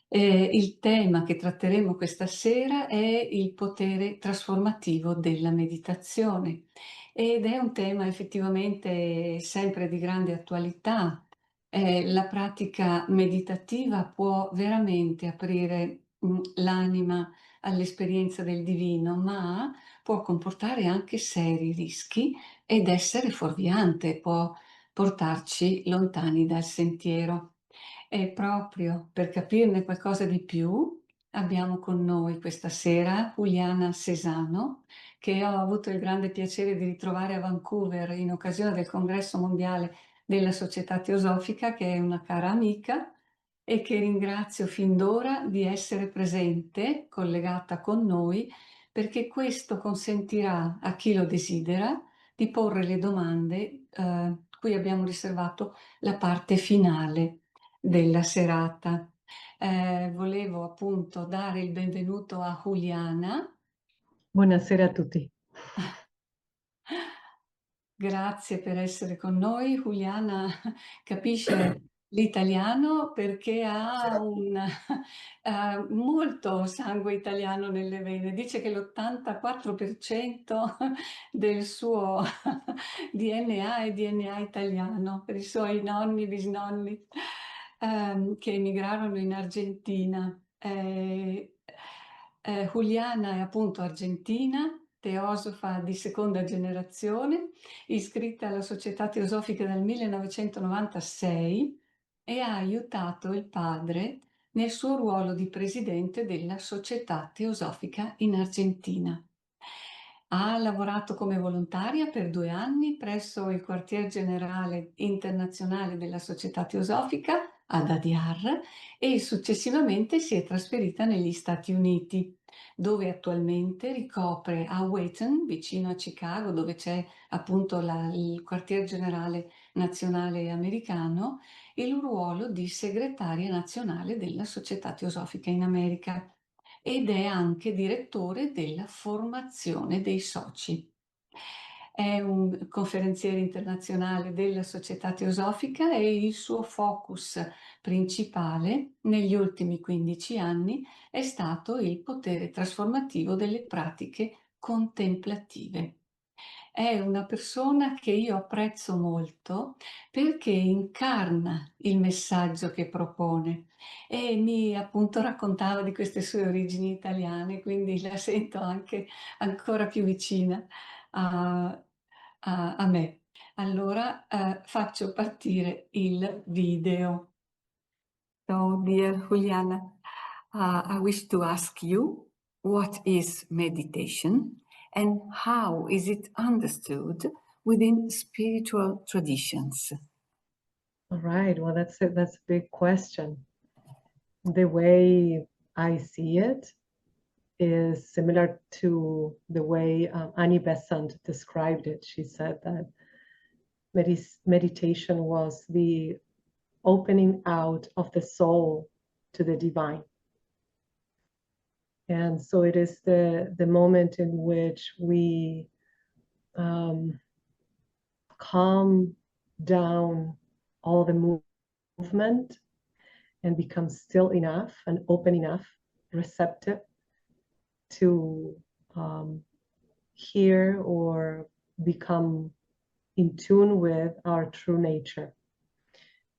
Il tema che tratteremo questa sera è il potere trasformativo della meditazione ed è un tema effettivamente sempre di grande attualità. La pratica meditativa può veramente aprire l'anima all'esperienza del divino, ma può comportare anche seri rischi ed essere fuorviante, può portarci lontani dal sentiero. E proprio per capirne qualcosa di più, abbiamo con noi questa sera Juliana Cesano, che ho avuto il grande piacere di ritrovare a Vancouver in occasione del congresso mondiale della Società Teosofica, che è una cara amica e che ringrazio fin d'ora di essere presente, collegata con noi, perché questo consentirà a chi lo desidera di porre le domande, cui abbiamo riservato la parte finale della serata. Volevo appunto dare il benvenuto a Juliana. Buonasera a tutti. Grazie per essere con noi. Juliana capisce l'italiano perché ha molto sangue italiano nelle vene. Dice che l'84% del suo DNA è DNA italiano, per i suoi nonni, bisnonni che emigrarono in Argentina. Juliana è appunto argentina, teosofa di seconda generazione, iscritta alla Società Teosofica nel 1996 e ha aiutato il padre nel suo ruolo di presidente della Società Teosofica in Argentina. Ha lavorato come volontaria per 2 anni presso il Quartier Generale Internazionale della Società Teosofica ad Adyar e successivamente si è trasferita negli Stati Uniti, dove attualmente ricopre a Wheaton, vicino a Chicago, dove c'è appunto il Quartier Generale nazionale americano, il ruolo di segretaria nazionale della Società Teosofica in America ed è anche direttore della formazione dei soci. È un conferenziere internazionale della Società Teosofica e il suo focus principale negli ultimi 15 anni è stato il potere trasformativo delle pratiche contemplative. È una persona che io apprezzo molto perché incarna il messaggio che propone e mi appunto raccontava di queste sue origini italiane, quindi la sento anche ancora più vicina a me. Allora faccio partire il video. So, dear Juliana, I wish to ask you, what is meditation and how is it understood within spiritual traditions? All right, well, that's a big question. The way I see it is similar to the way Annie Besant described it. She said that meditation was the opening out of the soul to the divine. And so it is the moment in which we calm down all the movement and become still enough and open enough, receptive to hear or become in tune with our true nature.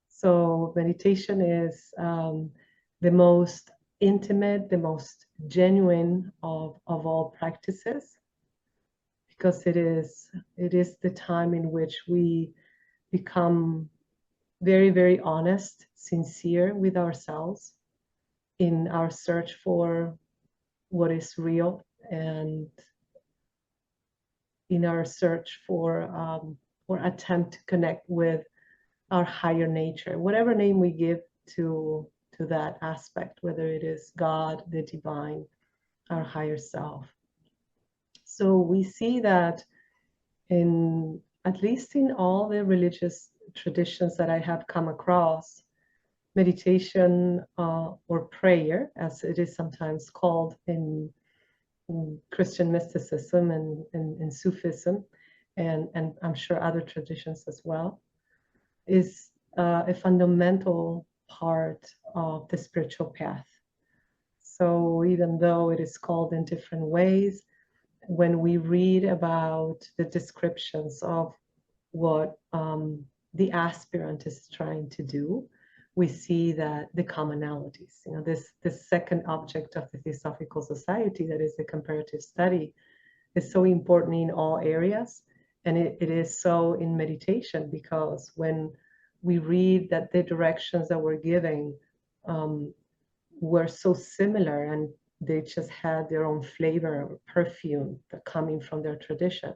So meditation is the most intimate, the most genuine of all practices, because it is the time in which we become very, very honest, sincere with ourselves in our search for what is real and in our search for or attempt to connect with our higher nature, whatever name we give to that aspect, whether it is God, the divine, our higher self. So we see that in, at least in all the religious traditions that I have come across, meditation or prayer, as it is sometimes called in Christian mysticism and Sufism, and I'm sure other traditions as well, is a fundamental part of the spiritual path. So even though it is called in different ways, when we read about the descriptions of what the aspirant is trying to do, we see that the commonalities, this second object of the Theosophical Society, that is the comparative study, is so important in all areas. And it is so in meditation, because when we read that the directions that we're giving were so similar, and they just had their own flavor or perfume coming from their tradition.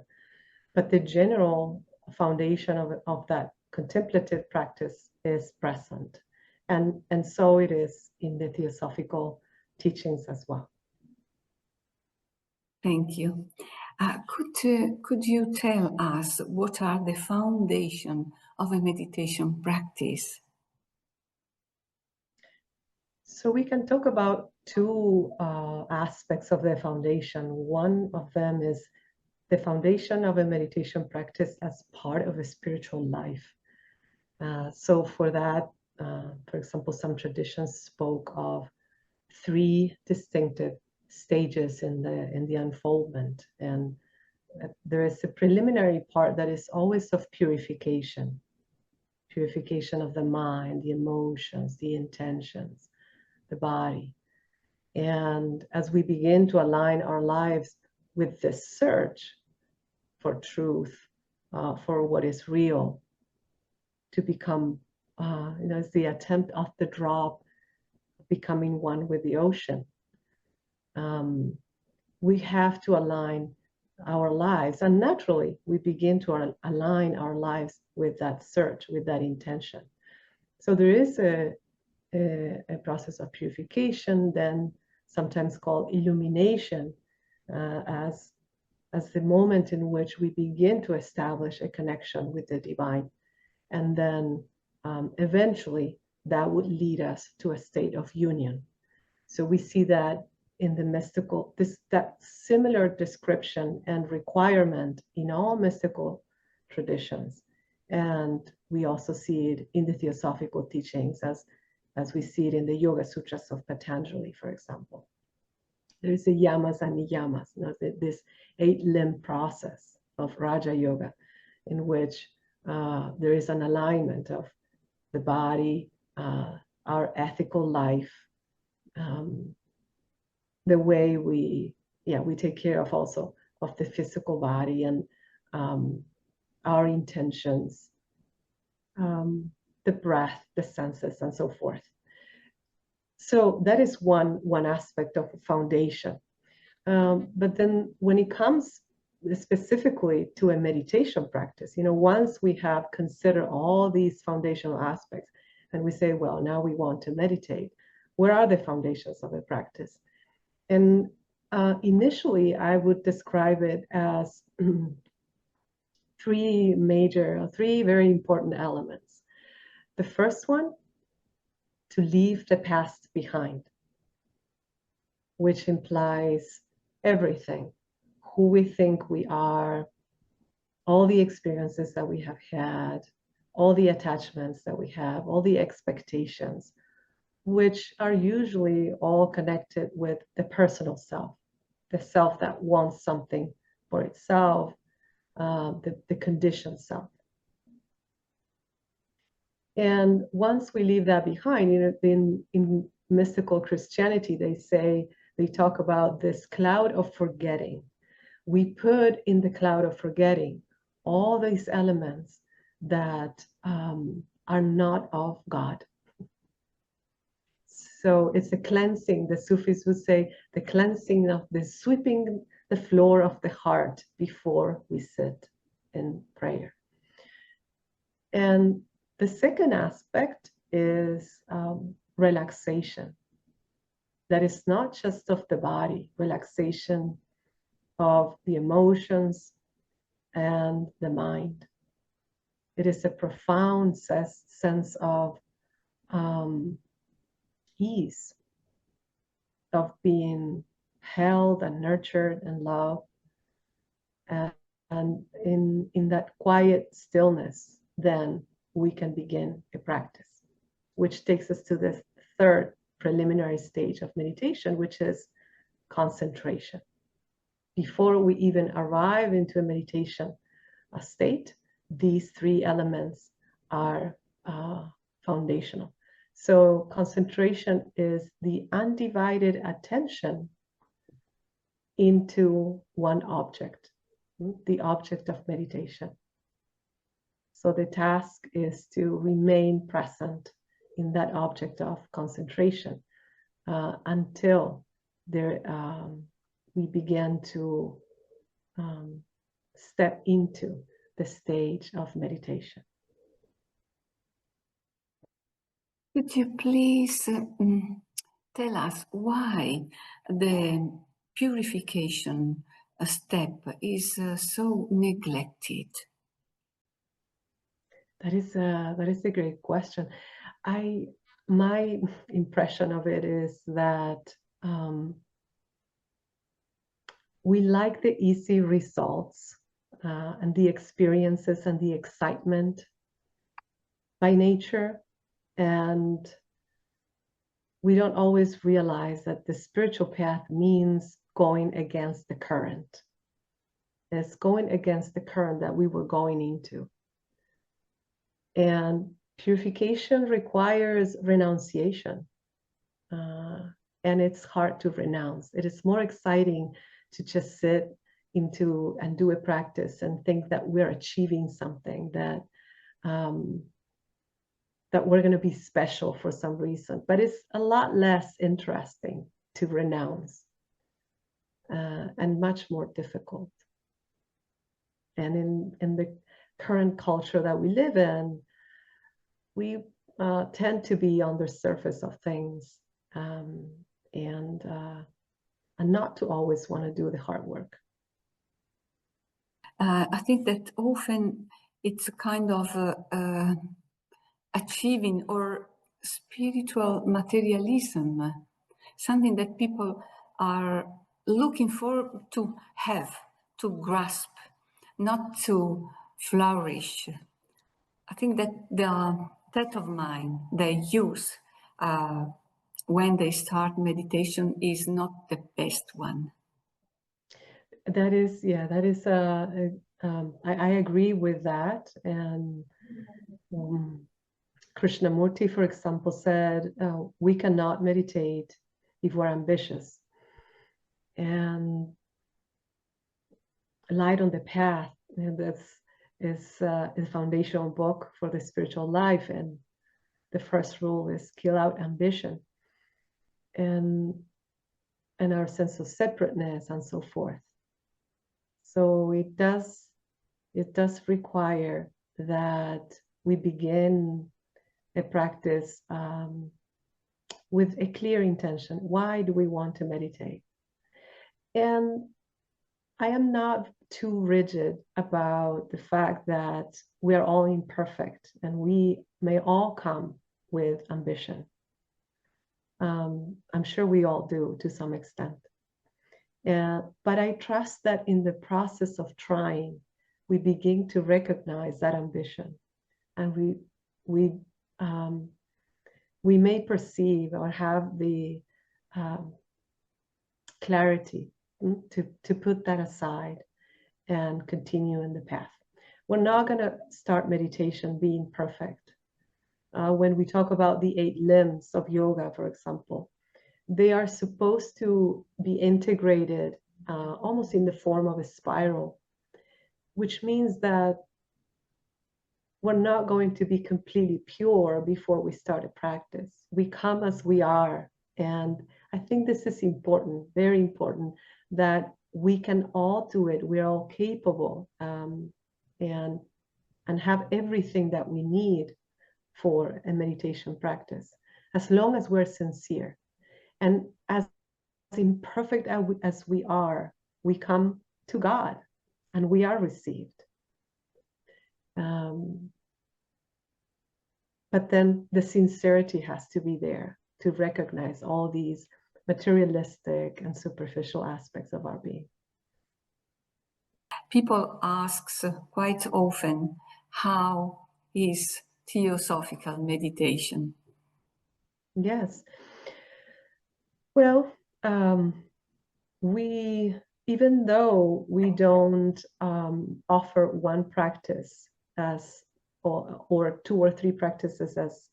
But the general foundation of that contemplative practice is present. And so it is in the theosophical teachings as well. Thank you. Could you tell us what are the foundation of a meditation practice? So we can talk about two aspects of the foundation. One of them is the foundation of a meditation practice as part of a spiritual life. So for that, for example, some traditions spoke of three distinctive stages in the unfoldment. And there is a preliminary part that is always of purification of the mind, the emotions, the intentions, the body. And as we begin to align our lives with this search for truth, for what is real, to become, it's the attempt of the drop, becoming one with the ocean. We have to align our lives, and naturally we begin to align our lives with that search, with that intention. So there is a process of purification, then sometimes called illumination, as the moment in which we begin to establish a connection with the divine. And then eventually that would lead us to a state of union. So we see that in the mystical, that similar description and requirement in all mystical traditions. And we also see it in the theosophical teachings, as we see it in the Yoga Sutras of Patanjali, for example. There's the yamas and niyamas, this 8-limb process of Raja Yoga, in which there is an alignment of the body, our ethical life, the way we take care of also of the physical body, and our intentions, the breath, the senses, and so forth. So that is one aspect of the foundation. But then when it comes specifically to a meditation practice, once we have considered all these foundational aspects, and we say, well, now we want to meditate, where are the foundations of a practice? And initially, I would describe it as three very important elements. The first one, to leave the past behind, which implies everything, who we think we are, all the experiences that we have had, all the attachments that we have, all the expectations, which are usually all connected with the personal self, the self that wants something for itself, the conditioned self. And once we leave that behind, in mystical Christianity, they talk about this cloud of forgetting. We put in the cloud of forgetting all these elements that are not of God. So it's a cleansing. The Sufis would say the cleansing of the sweeping the floor of the heart before we sit in prayer. And the second aspect is relaxation. That is not just of the body, relaxation of the emotions and the mind. It is a profound sense of ease, of being held and nurtured and loved. And in that quiet stillness, then we can begin a practice, which takes us to the third preliminary stage of meditation, which is concentration. Before we even arrive into a meditation state, these three elements are foundational. So concentration is the undivided attention into one object, the object of meditation. So the task is to remain present in that object of concentration until we begin to step into the stage of meditation. Could you please tell us why the purification step is so neglected? That is a great question. My impression of it is that we like the easy results and the experiences and the excitement by nature, and we don't always realize that the spiritual path means going against the current. It's going against the current that we were going into. And purification requires renunciation, and it's hard to renounce. It is more exciting to just sit into and do a practice and think that we're achieving something, that we're going to be special for some reason. But it's a lot less interesting to renounce and much more difficult. And in the current culture that we live in, we tend to be on the surface of things and not to always want to do the hard work. I think that often it's a kind of achieving or spiritual materialism, something that people are looking for to have, to grasp, not to flourish. I think that the state of mind they use when they start meditation is not the best one. That is, I agree with that. And Krishnamurti, for example, said, we cannot meditate if we're ambitious. And Light on the Path, is a foundational book for the spiritual life. And the first rule is kill out ambition and our sense of separateness and so forth. So it does require that we begin a practice with a clear intention. Why do we want to meditate? And I am not too rigid about the fact that we are all imperfect and we may all come with ambition. I'm sure we all do to some extent. But I trust that in the process of trying, we begin to recognize that ambition, and we may perceive or have the clarity to put that aside and continue in the path. We're not going to start meditation being perfect. When we talk about the 8 limbs of yoga, for example, they are supposed to be integrated almost in the form of a spiral, which means that we're not going to be completely pure before we start a practice. We come as we are. And I think this is important, very important, that we can all do it. We're all capable and have everything that we need for a meditation practice, as long as we're sincere. And as imperfect as we are, we come to God and we are received. But then the sincerity has to be there to recognize all these materialistic and superficial aspects of our being. People ask quite often, how is theosophical meditation? Yes. Well, even though we don't offer one practice as or two or three practices as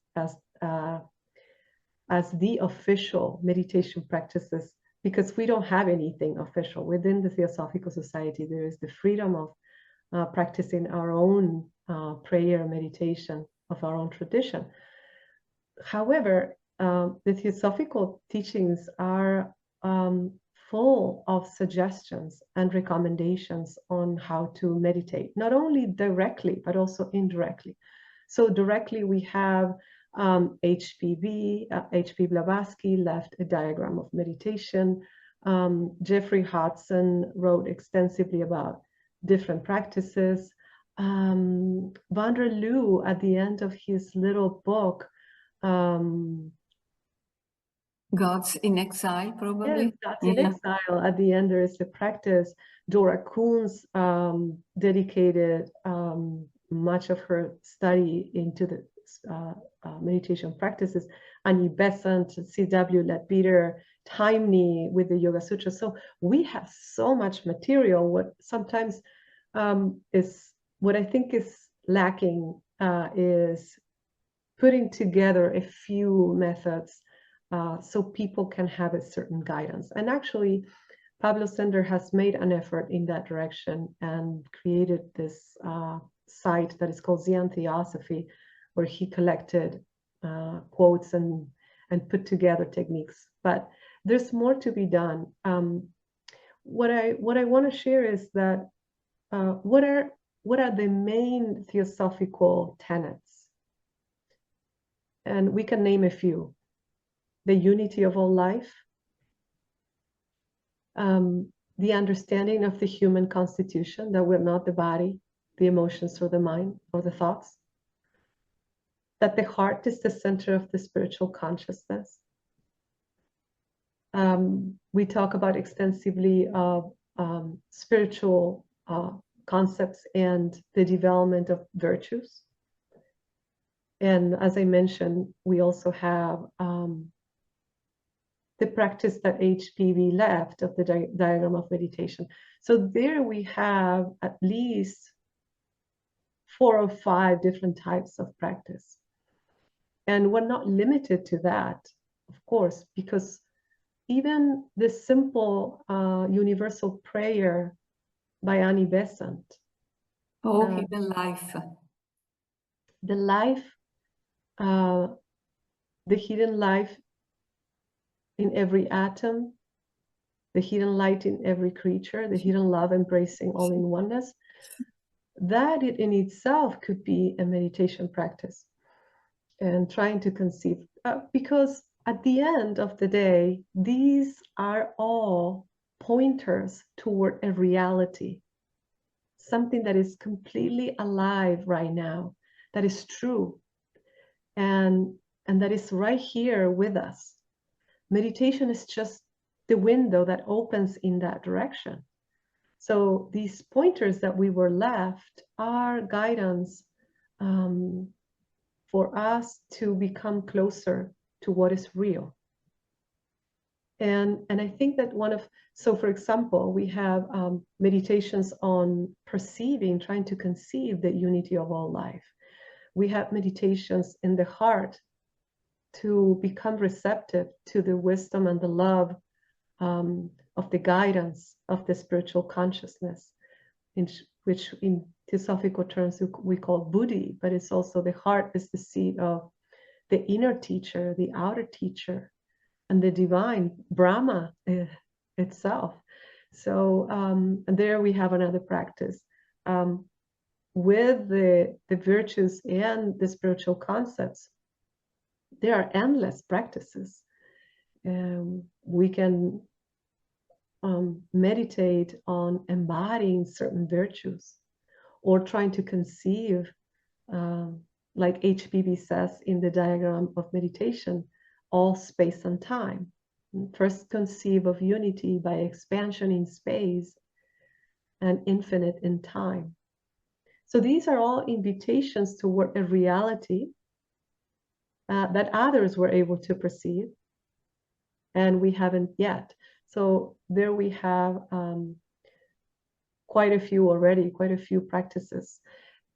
the official meditation practices, because we don't have anything official within the Theosophical Society. There is the freedom of practicing our own prayer meditation of our own tradition. However, the Theosophical teachings are full of suggestions and recommendations on how to meditate, not only directly, but also indirectly. So directly we have H.P. Blavatsky left a diagram of meditation. Jeffrey Hodson wrote extensively about different practices. Vander Loo, at the end of his little book, Gods in Exile, probably. Yes, Gods in Exile. At the end, there is the practice. Dora Kuhn's dedicated much of her study into the meditation practices. Annie Besant, C.W. Leadbeater, Taimni with the Yoga Sutra. So we have so much material. What sometimes is what I think is lacking is putting together a few methods so people can have a certain guidance. And actually, Pablo Sender has made an effort in that direction and created this site that is called Zen Theosophy, where he collected quotes and put together techniques. But there's more to be done. What I want to share is that what are the main theosophical tenets? And we can name a few. The unity of all life, the understanding of the human constitution, that we're not the body, the emotions, or the mind, or the thoughts, that the heart is the center of the spiritual consciousness. We talk about extensively of spiritual concepts and the development of virtues. And as I mentioned, we also have the practice that HPV left of the diagram of meditation. So there we have at least 4 or 5 different types of practice. And we're not limited to that, of course, because even the simple universal prayer by Annie Besant. Hidden life. The life, the hidden life in every atom, the hidden light in every creature, the hidden love embracing all in oneness, that in itself could be a meditation practice. And trying to conceive, because at the end of the day, these are all pointers toward a reality, something that is completely alive right now, that is true, and that is right here with us. Meditation is just the window that opens in that direction. So these pointers that we were left are guidance for us to become closer to what is real. And I think that so for example, we have meditations on perceiving, trying to conceive the unity of all life. We have meditations in the heart to become receptive to the wisdom and the love of the guidance of the spiritual consciousness, which in theosophical terms we call Buddhi, but it's also the heart is the seat of the inner teacher, the outer teacher, and the divine, Brahma itself. So and there we have another practice. With the virtues and the spiritual concepts, there are endless practices. We can meditate on embodying certain virtues, or trying to conceive, like HPV says in the diagram of meditation, all space and time. First, conceive of unity by expansion in space and infinite in time. So these are all invitations toward a reality that others were able to perceive, and we haven't yet. So there we have quite a few already, quite a few practices.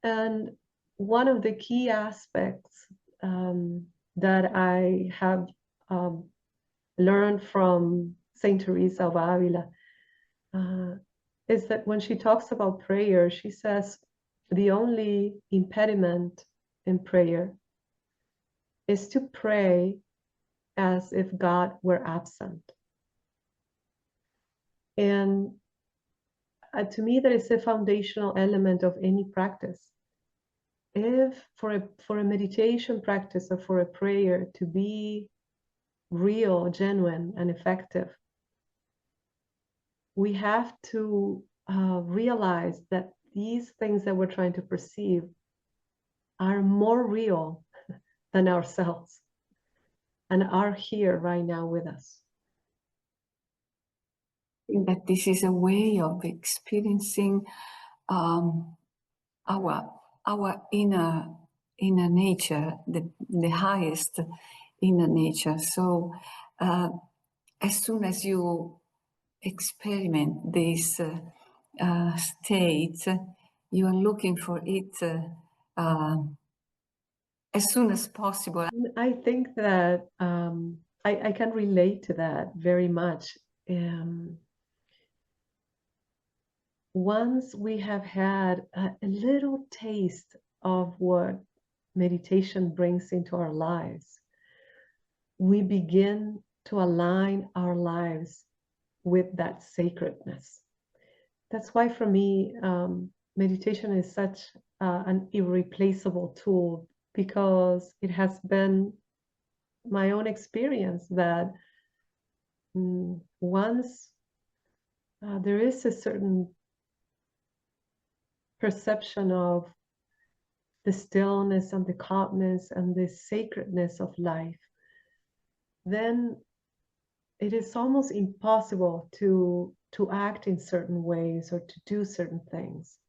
And one of the key aspects that I have learned from Saint Teresa of Avila is that when she talks about prayer, she says the only impediment in prayer is to pray as if God were absent. And to me, that is a foundational element of any practice. If for a meditation practice or for a prayer to be real, genuine, and effective, we have to realize that these things that we're trying to perceive are more real than ourselves and are here right now with us. That this is a way of experiencing our inner nature, the highest inner nature. So as soon as you experiment this state, you are looking for it as soon as possible. I think that I can relate to that very much. Once we have had a little taste of what meditation brings into our lives, we begin to align our lives with that sacredness. That's why for me, meditation is such an irreplaceable tool, because it has been my own experience that once there is a certain perception of the stillness and the calmness and the sacredness of life, then it is almost impossible to act in certain ways or to do certain things,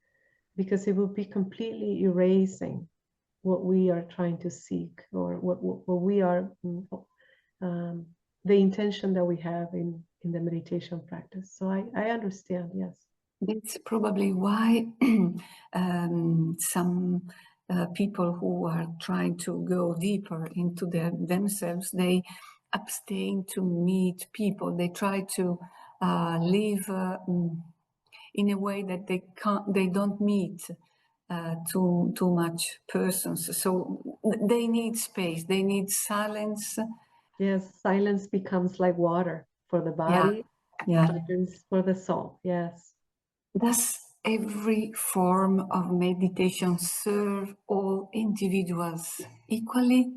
because it will be completely erasing what we are trying to seek, or what we are, the intention that we have in the meditation practice. So I understand, yes. That's probably why some people who are trying to go deeper into themselves, they abstain to meet people. They try to live in a way that they don't meet too much persons. So they need space. They need silence. Yes, silence becomes like water for the body. Yeah. Silence for the soul. Yes. Does every form of meditation serve all individuals equally?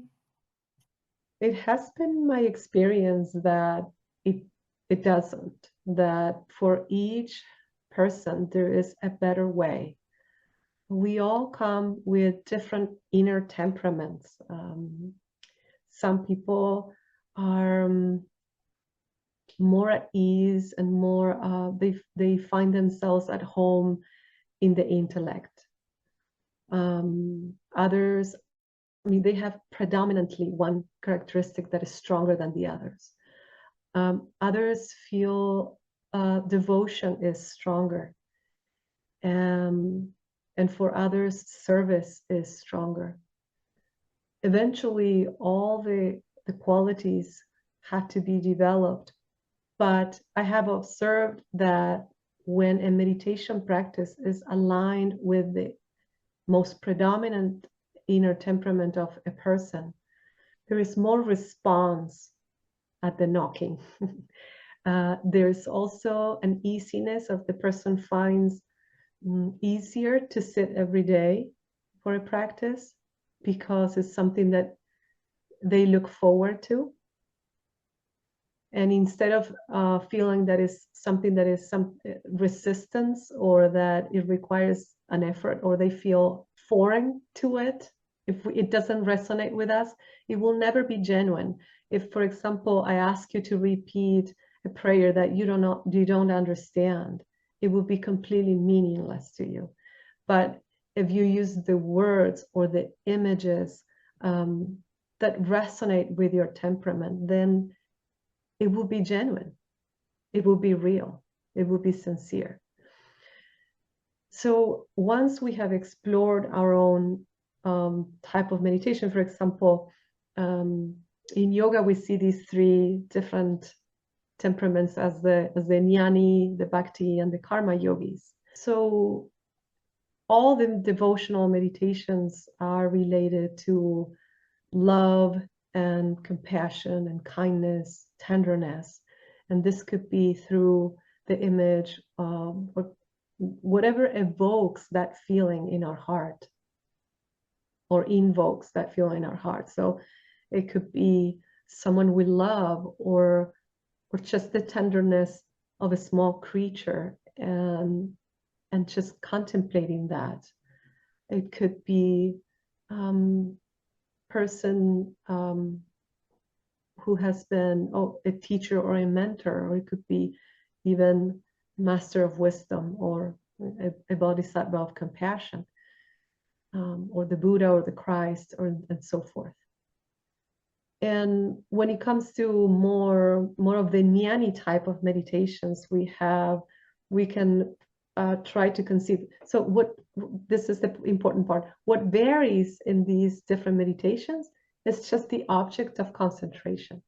It has been my experience that it doesn't, that for each person there is a better way. We all come with different inner temperaments. Some people are more at ease and more, they find themselves at home in the intellect. Others, I mean, they have predominantly one characteristic that is stronger than the others. Others feel devotion is stronger. And for others, service is stronger. Eventually, all the qualities have to be developed. But I have observed that when a meditation practice is aligned with the most predominant inner temperament of a person, there is more response at the knocking. There's also an easiness of the person finds easier to sit every day for a practice, because it's something that they look forward to. And instead of feeling that is something that is some resistance, or that it requires an effort, or they feel foreign to it, if it doesn't resonate with us, it will never be genuine. If, for example, I ask you to repeat a prayer that you don't understand, it will be completely meaningless to you. But if you use the words or the images that resonate with your temperament, then it will be genuine, it will be real, it will be sincere. So once we have explored our own type of meditation, for example, in yoga we see these three different temperaments as the jnani, the bhakti, and the karma yogis. So all the devotional meditations are related to love and compassion and kindness, tenderness, and this could be through the image of whatever evokes that feeling in our heart or invokes that feeling in our heart. So it could be someone we love, or just the tenderness of a small creature, and just contemplating that. It could be person who has been a teacher or a mentor, or it could be even master of wisdom, or a bodhisattva of compassion, or the Buddha or the Christ, and so forth. And when it comes to more of the jnani type of meditations, we can try to conceive. So this is the important part. What varies in these different meditations is just the object of concentration.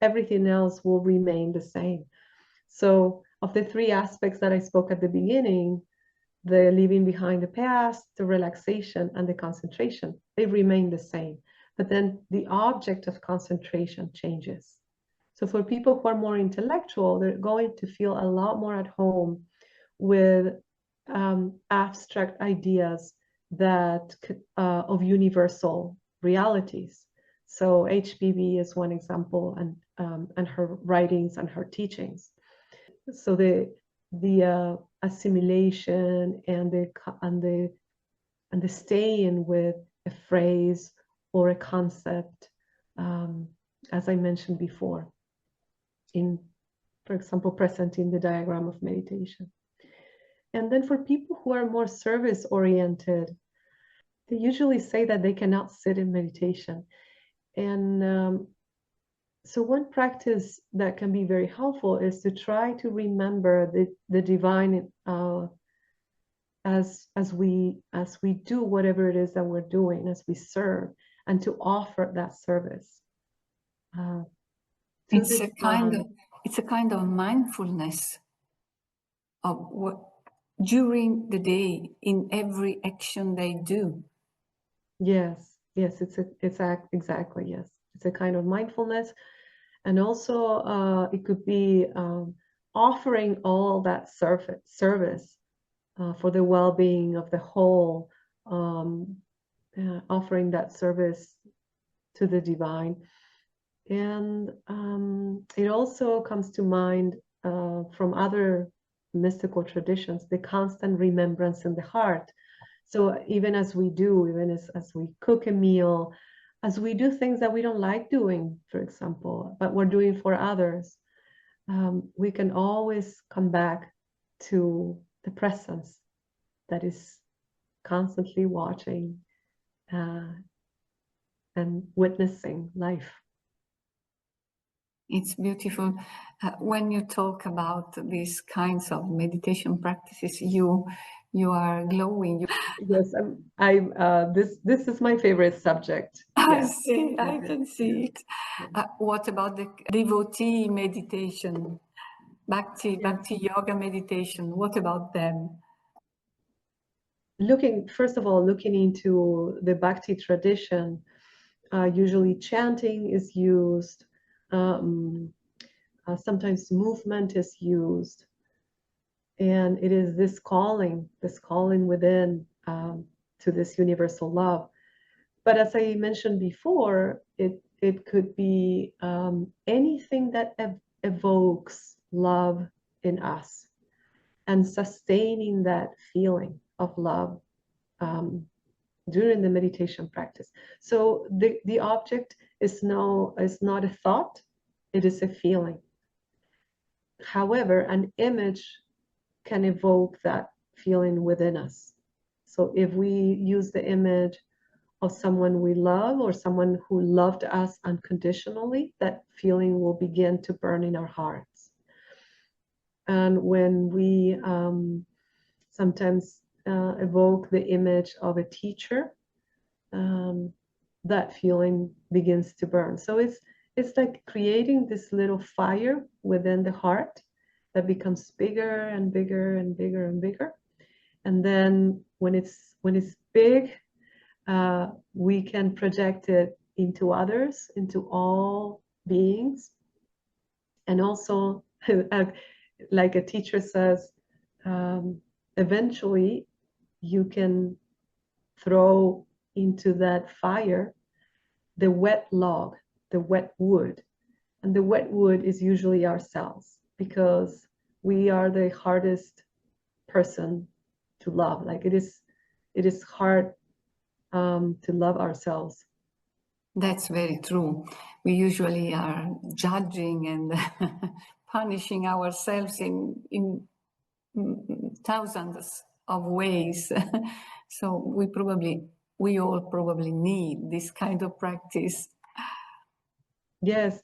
Everything else will remain the same. So of the three aspects that I spoke at the beginning, the leaving behind the past, the relaxation, and the concentration, they remain the same. But then the object of concentration changes. So for people who are more intellectual, they're going to feel a lot more at home with abstract ideas that of universal realities. So HPB is one example, and her writings and her teachings. So the assimilation and the staying with a phrase or a concept, as I mentioned before, for example, presenting the diagram of meditation. And then for people who are more service oriented, they usually say that they cannot sit in meditation. And so one practice that can be very helpful is to try to remember the divine as we do whatever it is that we're doing, as we serve, and to offer that service. It's a kind of mindfulness of what during the day in every action they do. Yes, exactly, yes. It's a kind of mindfulness. And also it could be offering all that service for the well-being of the whole, offering that service to the divine. And it also comes to mind from other mystical traditions, the constant remembrance in the heart. So even as we cook a meal, as we do things that we don't like doing, for example, but we're doing for others, we can always come back to the presence that is constantly watching and witnessing life. It's beautiful. When you talk about these kinds of meditation practices, you are glowing. Yes, this is my favorite subject. I see, I can see it. What about the devotee meditation, bhakti yoga meditation? What about them? First of all, looking into the bhakti tradition, usually chanting is used. Sometimes movement is used, and it is this calling within to this universal love. But as I mentioned before, it could be anything that evokes love in us, and sustaining that feeling of love during the meditation practice. So the object is not a thought, it is a feeling. However, an image can evoke that feeling within us. So if we use the image of someone we love or someone who loved us unconditionally, that feeling will begin to burn in our hearts. And when we sometimes evoke the image of a teacher, that feeling begins to burn. So it's like creating this little fire within the heart that becomes bigger and bigger and bigger and bigger. And then when it's big, we can project it into others, into all beings. And also, like a teacher says, eventually you can throw into that fire the wet log, the wet wood. And the wet wood is usually ourselves, because we are the hardest person to love. Like it is hard to love ourselves. That's very true. We usually are judging and punishing ourselves in thousands of ways. So we all probably need this kind of practice. Yes,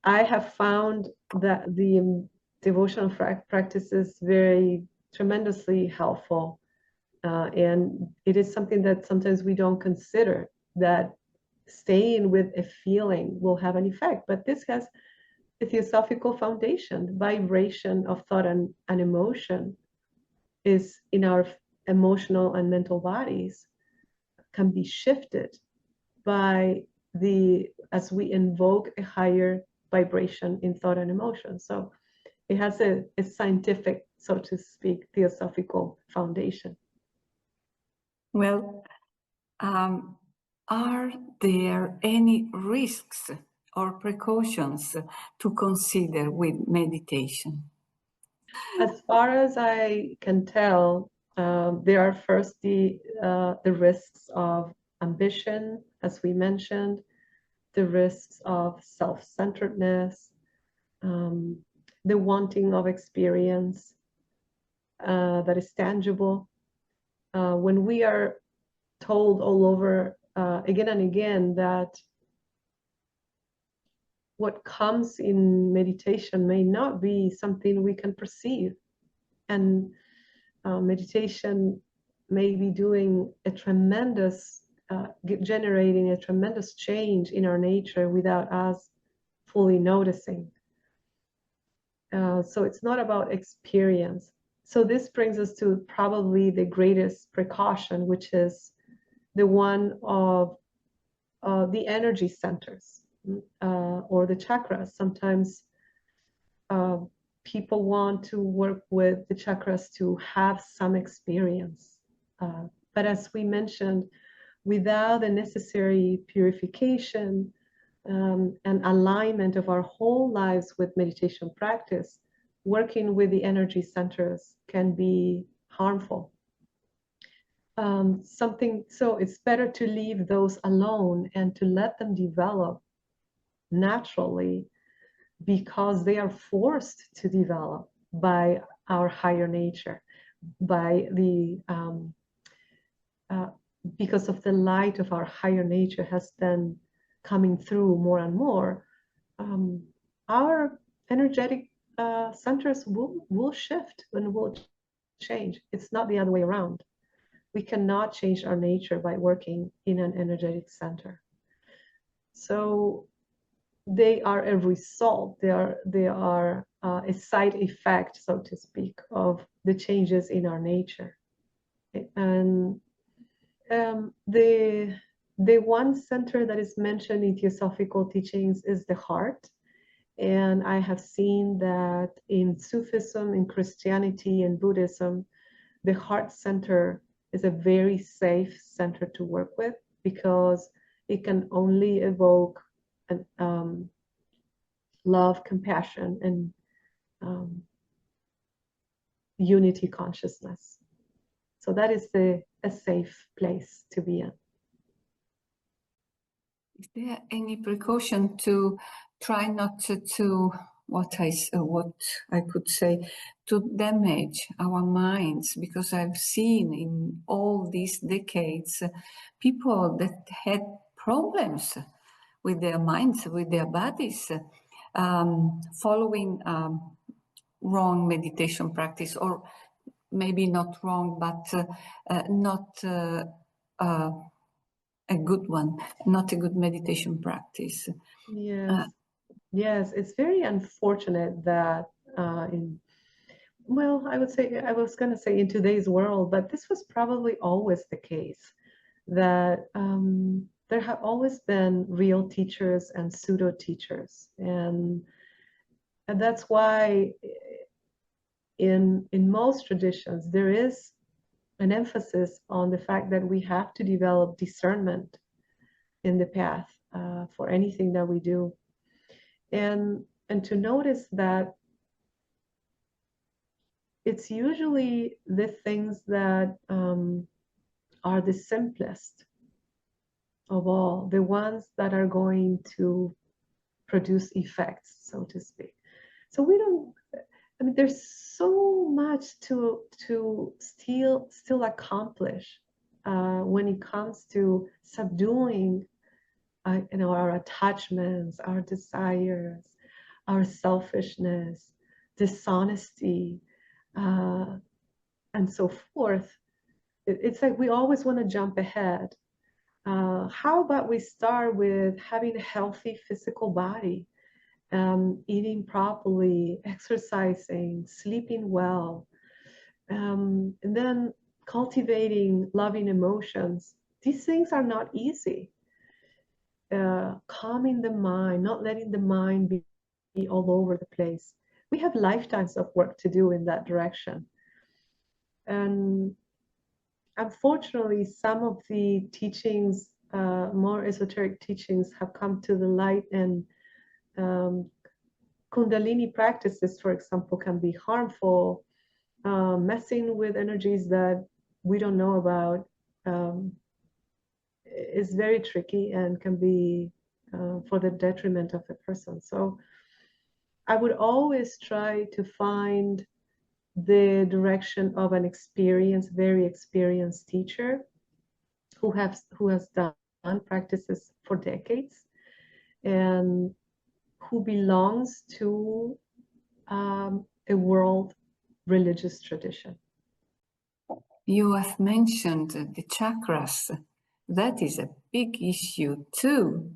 I have found that the devotional practice is very tremendously helpful. And it is something that sometimes we don't consider, that staying with a feeling will have an effect. But this has a theosophical foundation. Vibration of thought and emotion is in our emotional and mental bodies can be shifted by as we invoke a higher vibration in thought and emotion. So it has a scientific, so to speak, theosophical foundation. Well, are there any risks or precautions to consider with meditation? As far as I can tell, there are first the risks of ambition, as we mentioned, the risks of self-centeredness, the wanting of experience that is tangible. When we are told all over again and again that what comes in meditation may not be something we can perceive, and meditation may be doing a tremendous, generating a tremendous change in our nature without us fully noticing. So it's not about experience. So this brings us to probably the greatest precaution, which is the one of the energy centers or the chakras. Sometimes people want to work with the chakras to have some experience. But as we mentioned, without the necessary purification and alignment of our whole lives with meditation practice, working with the energy centers can be harmful. So it's better to leave those alone and to let them develop naturally, because they are forced to develop by our higher nature, by the because of the light of our higher nature has been coming through more and more. Our energetic centers will shift and will change. It's not the other way around. We cannot change our nature by working in an energetic center. So they are a result, they are a side effect, so to speak, of the changes in our nature. And the one center that is mentioned in theosophical teachings is the heart. And I have seen that in Sufism, in Christianity, and Buddhism, the heart center is a very safe center to work with, because it can only evoke love, compassion, and unity consciousness. So that is a safe place to be in. Is there any precaution to try not to what I could say, to damage our minds, because I've seen in all these decades people that had problems with their minds, with their bodies, following wrong meditation practice, or maybe not wrong, but not a good one, not a good meditation practice. Yes, yes, it's very unfortunate that well, I was going to say in today's world, but this was probably always the case, that there have always been real teachers and pseudo teachers, and that's why in most traditions there is an emphasis on the fact that we have to develop discernment in the path for anything that we do, and to notice that it's usually the things that are the simplest of all, the ones that are going to produce effects, so to speak. So we don't, I mean, there's so much to still accomplish when it comes to subduing our attachments, our desires, our selfishness, dishonesty, and so forth. It's like we always want to jump ahead. How about we start with having a healthy physical body, eating properly, exercising, sleeping well, and then cultivating loving emotions. These things are not easy. Calming the mind, not letting the mind be all over the place. We have lifetimes of work to do in that direction. And unfortunately, some of the teachings, more esoteric teachings, have come to the light, and Kundalini practices, for example, can be harmful. Messing with energies that we don't know about is very tricky and can be for the detriment of the person. So I would always try to find the direction of an experienced, very experienced teacher who has done practices for decades and who belongs to a world religious tradition. You have mentioned the chakras. That is a big issue too.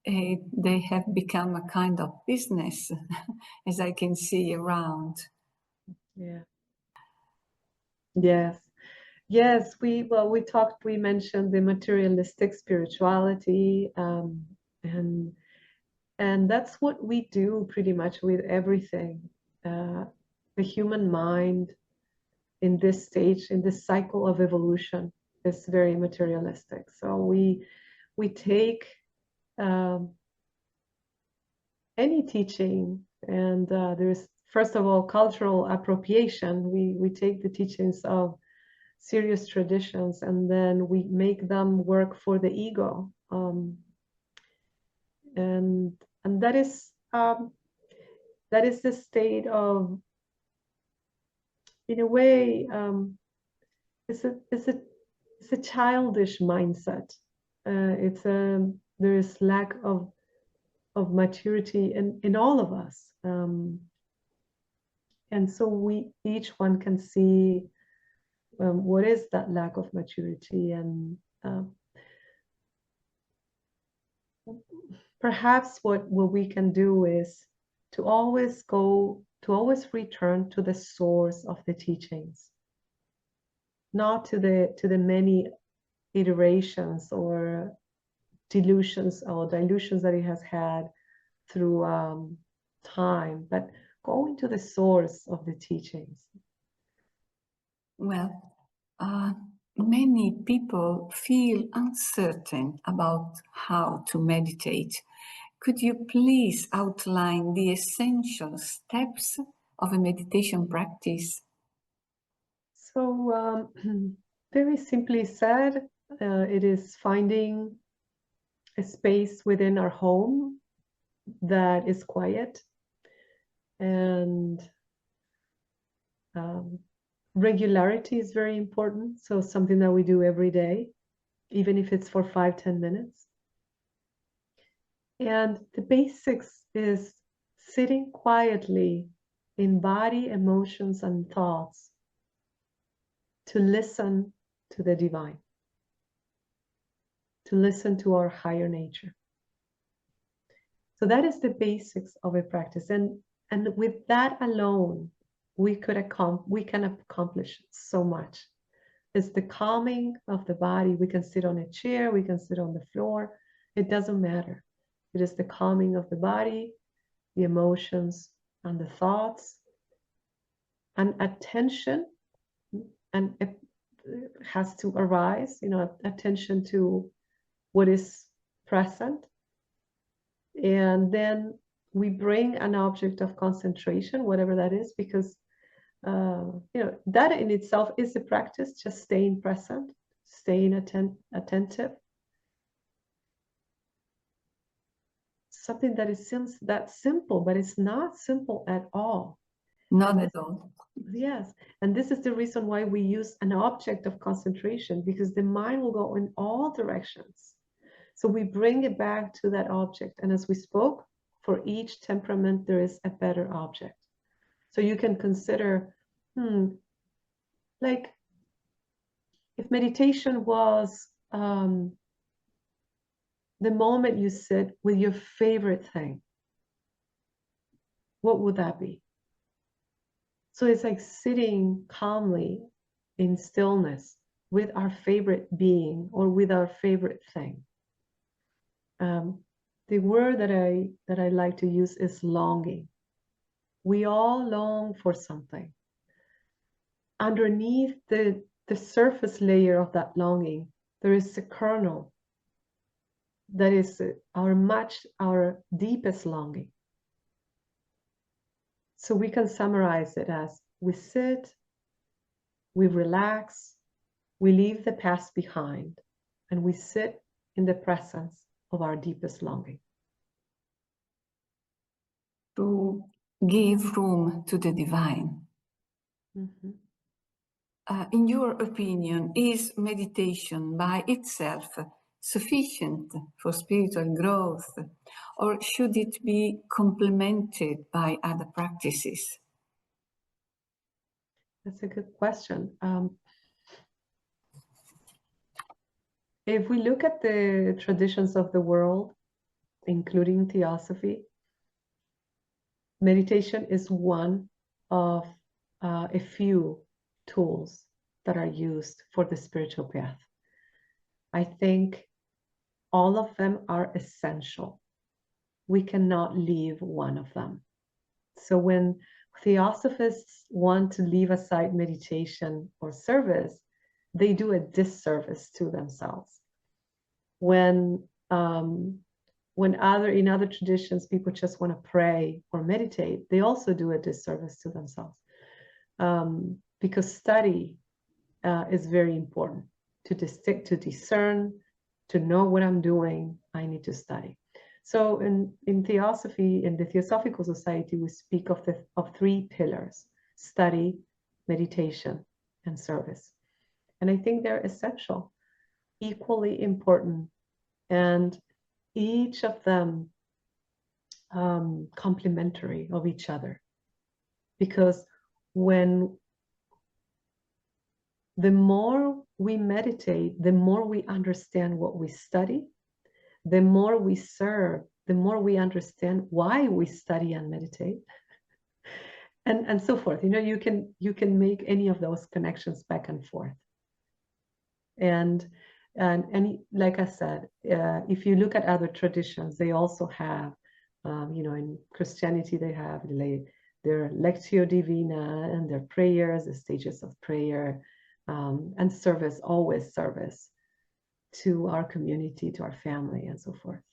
They have become a kind of business, as I can see around. Yeah. Yes. Yes, we mentioned the materialistic spirituality, and that's what we do pretty much with everything. The human mind in this stage, in this cycle of evolution, is very materialistic. So we take any teaching, and there's first of all cultural appropriation. We take the teachings of serious traditions and then we make them work for the ego, and that is the state of, in a way, it's a childish mindset. There is lack of maturity in all of us, and so we each one can see what is that lack of maturity, and perhaps what we can do is to always return to the source of the teachings, not to the many iterations or dilutions that it has had through time, but going to the source of the teachings. Well, many people feel uncertain about how to meditate. Could you please outline the essential steps of a meditation practice? So, very simply said, it is finding a space within our home that is quiet, And regularity is very important. So something that we do every day, even if it's for 5-10 minutes. And the basics is sitting quietly in body, emotions, and thoughts to listen to the divine, to listen to our higher nature. So that is the basics of a practice. And with that alone, we can accomplish so much. It's the calming of the body. We can sit on a chair, we can sit on the floor. It doesn't matter. It is the calming of the body, the emotions, and the thoughts, and attention. And it has to arise, attention to what is present. And then we bring an object of concentration, whatever that is, because that in itself is a practice, just staying present, staying attentive. Something that seems that simple, but it's not simple at all. Not at all. Yes, and this is the reason why we use an object of concentration, because the mind will go in all directions. So we bring it back to that object. And as we spoke, for each temperament, there is a better object. So you can consider, like if meditation was the moment you sit with your favorite thing, what would that be? So it's like sitting calmly in stillness with our favorite being or with our favorite thing. The word that I like to use is longing. We all long for something. Underneath the surface layer of that longing, there is a kernel that is our deepest longing. So we can summarize it as we sit, we relax, we leave the past behind, and we sit in the presence of our deepest longing. To give room to the divine. Mm-hmm. In your opinion, is meditation by itself sufficient for spiritual growth, or should it be complemented by other practices? That's a good question. If we look at the traditions of the world, including theosophy, meditation is one of a few tools that are used for the spiritual path. I think all of them are essential. We cannot leave one of them. So when theosophists want to leave aside meditation or service, they do a disservice to themselves. When in other traditions, people just want to pray or meditate, they also do a disservice to themselves. Because study is very important. To discern, to know what I'm doing, I need to study. So in theosophy, in the Theosophical Society, we speak of three pillars: study, meditation, and service. And I think they're essential, equally important, and each of them complementary of each other. Because the more we meditate, the more we understand what we study, the more we serve, the more we understand why we study and meditate, and so forth. You can make any of those connections back and forth. And like I said, if you look at other traditions, they also have, in Christianity, they have their Lectio Divina and their prayers, the stages of prayer, and service, always service to our community, to our family, and so forth.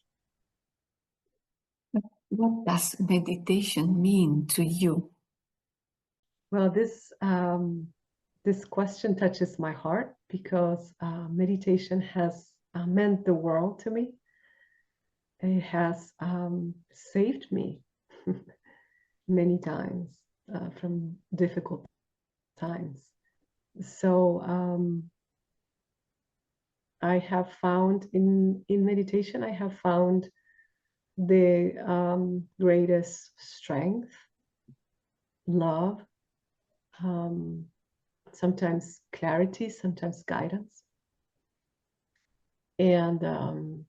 What does meditation mean to you? Well, this question touches my heart, because meditation has meant the world to me. It has saved me. many times from difficult times. So I have found in meditation, I have found the greatest strength, love, sometimes clarity, sometimes guidance. And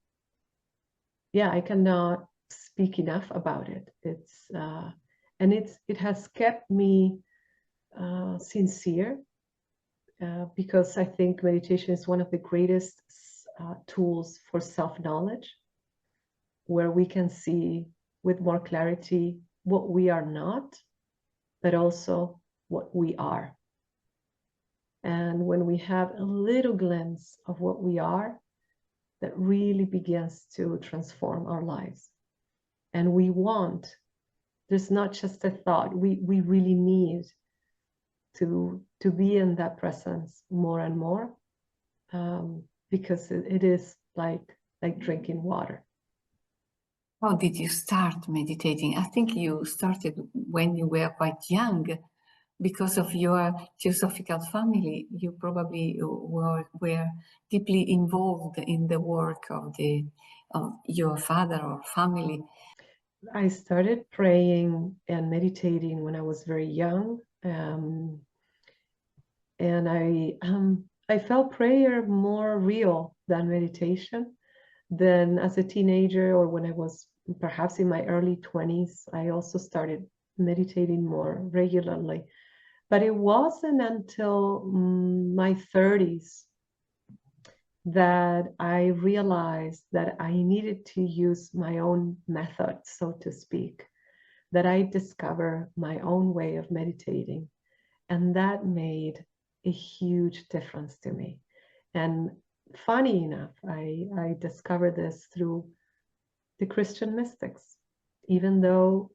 yeah, I cannot speak enough about it. It has kept me sincere because I think meditation is one of the greatest tools for self-knowledge, where we can see with more clarity what we are not, but also what we are. And when we have a little glimpse of what we are, that really begins to transform our lives. And we want, there's not just a thought, we really need to be in that presence more and more, because it is like drinking water. How did you start meditating? I think you started when you were quite young. Because of your theosophical family, you probably were deeply involved in the work of your father or family. I started praying and meditating when I was very young, and I felt prayer more real than meditation. Then as a teenager, or when I was perhaps in my early 20s, I also started meditating more regularly. But it wasn't until my 30s that I realized that I needed to use my own method, so to speak, that I discovered my own way of meditating. And that made a huge difference to me. And funny enough, I discovered this through the Christian mystics, even though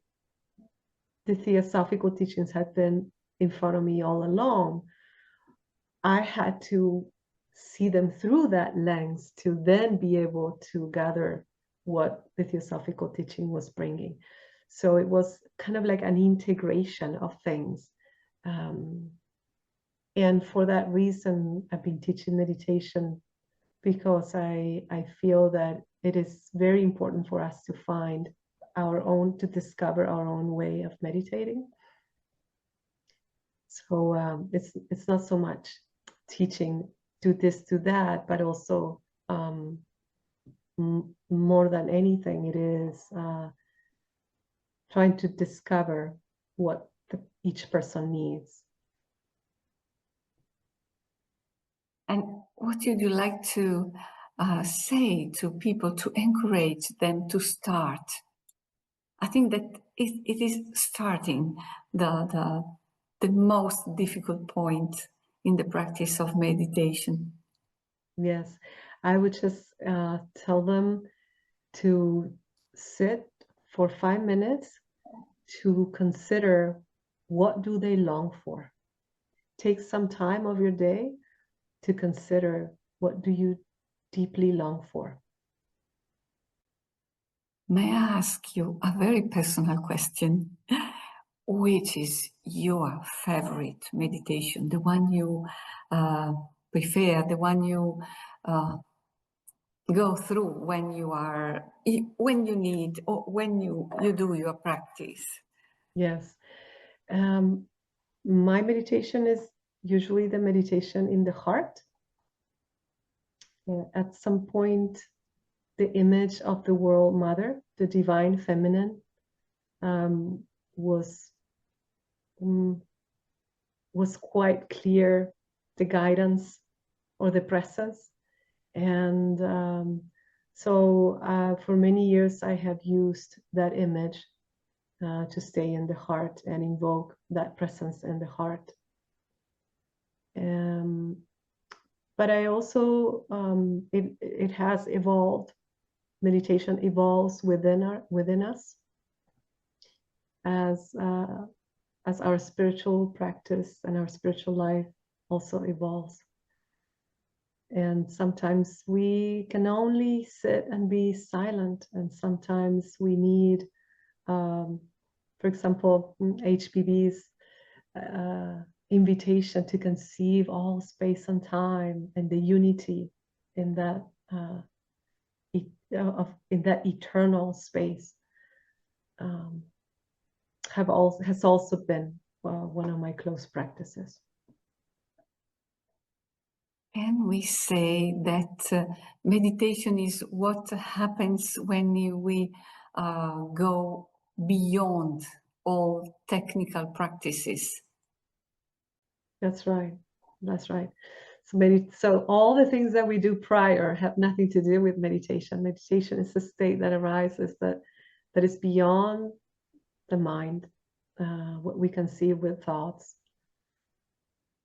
the theosophical teachings had been in front of me all along. I had to see them through that lens to then be able to gather what the theosophical teaching was bringing. So it was kind of like an integration of things. And for that reason, I've been teaching meditation, because I feel that it is very important for us to find our own, to discover our own way of meditating. So it's not so much teaching, do this, do that, but also more than anything, it is trying to discover what each person needs. And what would you like to say to people to encourage them to start? I think that it is starting the most difficult point in the practice of meditation. Yes, I would just tell them to sit for 5 minutes to consider, what do they long for? Take some time of your day to consider, what do you deeply long for? May I ask you a very personal question? Which is your favorite meditation, the one you prefer, the one you go through when you need, or when you do your practice? Yes. My meditation is usually the meditation in the heart. At some point, the image of the World Mother, the Divine Feminine, was quite clear, the guidance or the presence. And so for many years, I have used that image to stay in the heart and invoke that presence in the heart. But I also, it has evolved. Meditation evolves within us as our spiritual practice and our spiritual life also evolves. And sometimes we can only sit and be silent, and sometimes we need For example, HPB's invitation to conceive all space and time and the unity in that in that eternal space has also been one of my close practices. Can we say that meditation is what happens when we go beyond all technical practices? That's right. That's right. So all the things that we do prior have nothing to do with meditation. Meditation is a state that arises that is beyond the mind, what we conceive with thoughts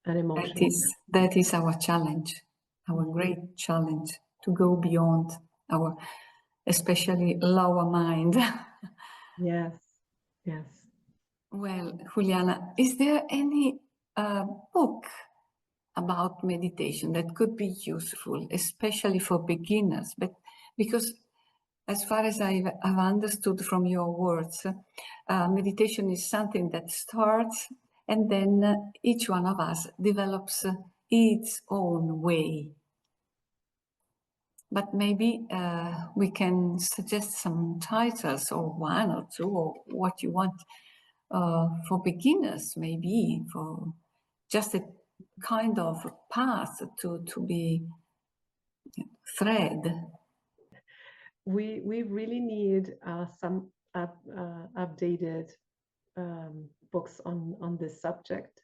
and emotions. That is our challenge, our great challenge, to go beyond our, especially lower mind. Yes, yes. Well, Juliana, is there any book about meditation that could be useful, especially for beginners? But because as far as I've understood from your words, meditation is something that starts and then each one of us develops its own way. But maybe we can suggest some titles, or one or two, or what you want for beginners, maybe for just a kind of path to be thread. We really need some updated books on this subject,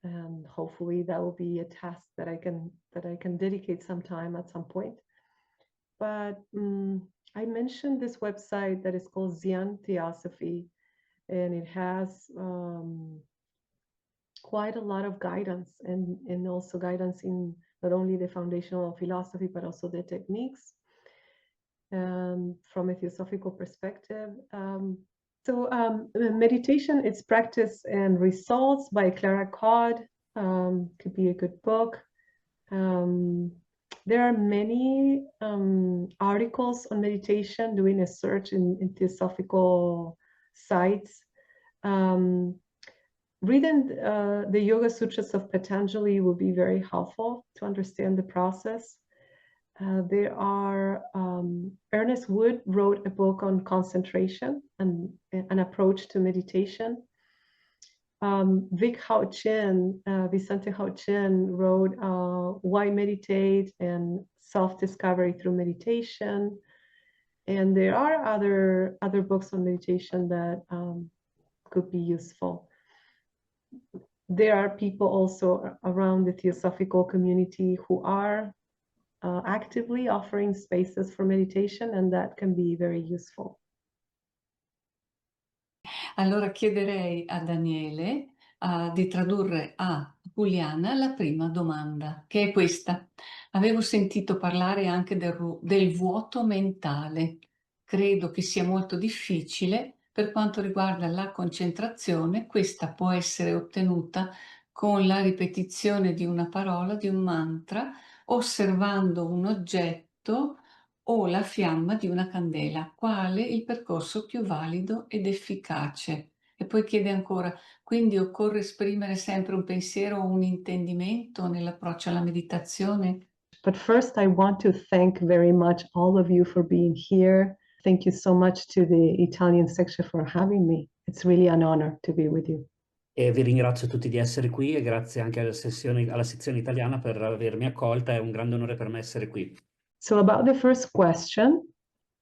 and hopefully that will be a task that I can dedicate some time at some point. But I mentioned this website that is called Zen Theosophy, and it has quite a lot of guidance and also guidance in not only the foundational philosophy but also the techniques from a theosophical perspective. Meditation, its practice and results by Clara Codd could be a good book. There are many articles on meditation, doing a search in theosophical sites. Reading the Yoga Sutras of Patanjali will be very helpful to understand the process. There are Ernest Wood wrote a book on concentration and an approach to meditation. Vicente Hao Chen wrote Why Meditate and Self-Discovery Through Meditation. And there are other books on meditation that could be useful. There are people also around the theosophical community who are actively offering spaces for meditation, and that can be very useful. Allora chiederei a Daniele di tradurre a Juliana la prima domanda, che è questa. Avevo sentito parlare anche del vuoto mentale. Credo che sia molto difficile. Per quanto riguarda la concentrazione, questa può essere ottenuta con la ripetizione di una parola, di un mantra, osservando un oggetto o la fiamma di una candela. Quale il percorso più valido ed efficace? E poi chiede ancora, quindi occorre esprimere sempre un pensiero o un intendimento nell'approccio alla meditazione? But first, I want to thank very much all of you for being here. Thank you so much to the Italian section for having me. It's really an honor to be with you. E vi ringrazio tutti di essere qui e grazie anche alla sezione italiana per avermi accolta. È un grande onore per me essere qui. So about the first question,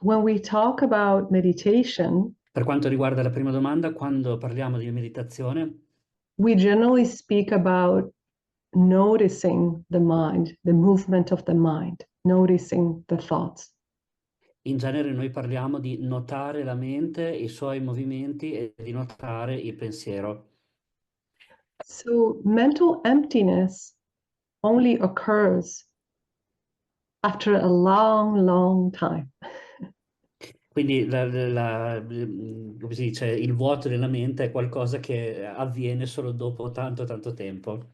when we talk about meditation, Per quanto riguarda la prima domanda, quando parliamo di meditazione, we generally speak about noticing the mind, the movement of the mind, noticing the thoughts. in genere noi parliamo di notare la mente, i suoi movimenti e di notare il pensiero. So mental emptiness only occurs after a long time. Quindi come si dice, il vuoto della mente è qualcosa che avviene solo dopo tanto tempo.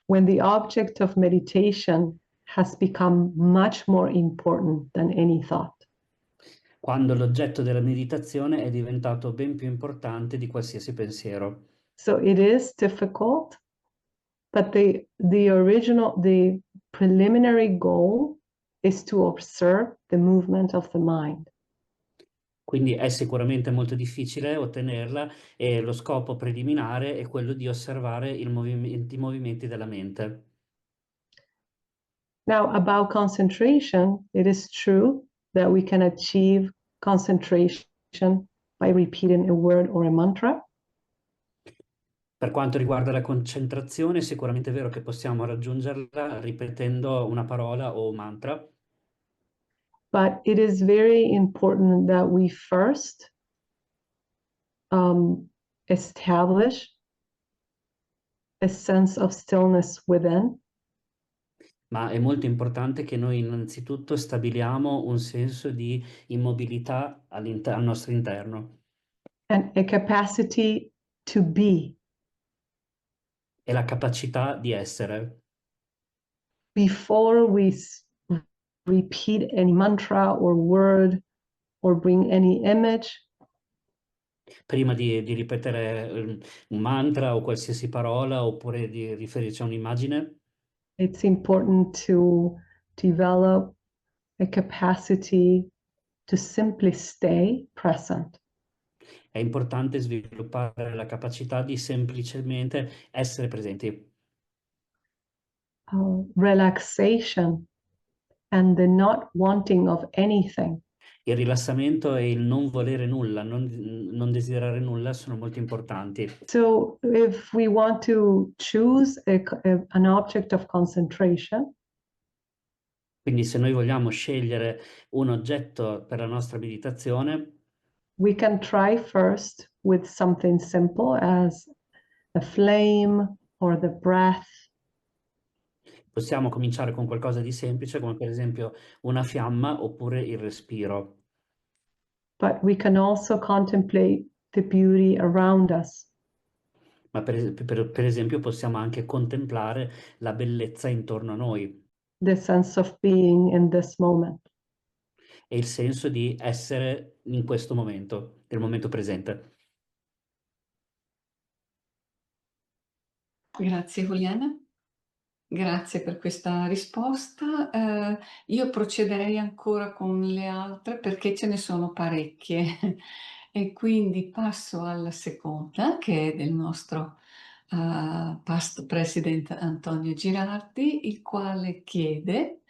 When the object of meditation has become much more important than any thought. quando l'oggetto della meditazione è diventato ben più importante di qualsiasi pensiero. So it is difficult, but the preliminary goal is to observe the movement of the mind. Quindi è sicuramente molto difficile ottenerla e lo scopo preliminare è quello di osservare i movimenti della mente. Now, about concentration, it is true that we can achieve concentration by repeating a word or a mantra. Per quanto riguarda la concentrazione, è sicuramente vero che possiamo raggiungerla ripetendo una parola o un mantra, But it is very important that we first establish a sense of stillness within, ma è molto importante che noi innanzitutto stabiliamo un senso di immobilità al nostro interno and a capacity to be e la capacità di essere. before we repeat any mantra or word or bring any image. Prima di ripetere un mantra o qualsiasi parola oppure di riferirci a un'immagine, It's important to develop a capacity to simply stay present. è importante sviluppare la capacità di semplicemente essere presenti. Relaxation and the not wanting of anything. Il rilassamento e il non volere nulla, non desiderare nulla sono molto importanti. So if we want to choose an object of concentration, Quindi se noi vogliamo scegliere un oggetto per la nostra meditazione, we can try first with something simple as a flame or the breath. possiamo cominciare con qualcosa di semplice, come per esempio una fiamma oppure il respiro. But we can also contemplate the beauty around us. Ma per esempio possiamo anche contemplare la bellezza intorno a noi The sense of being in this moment. e il senso di essere in questo momento, nel momento presente. Grazie Juliana, grazie per questa risposta. Io procederei ancora con le altre perché ce ne sono parecchie e quindi passo alla seconda, che è del nostro past president Antonio Girardi, il quale chiede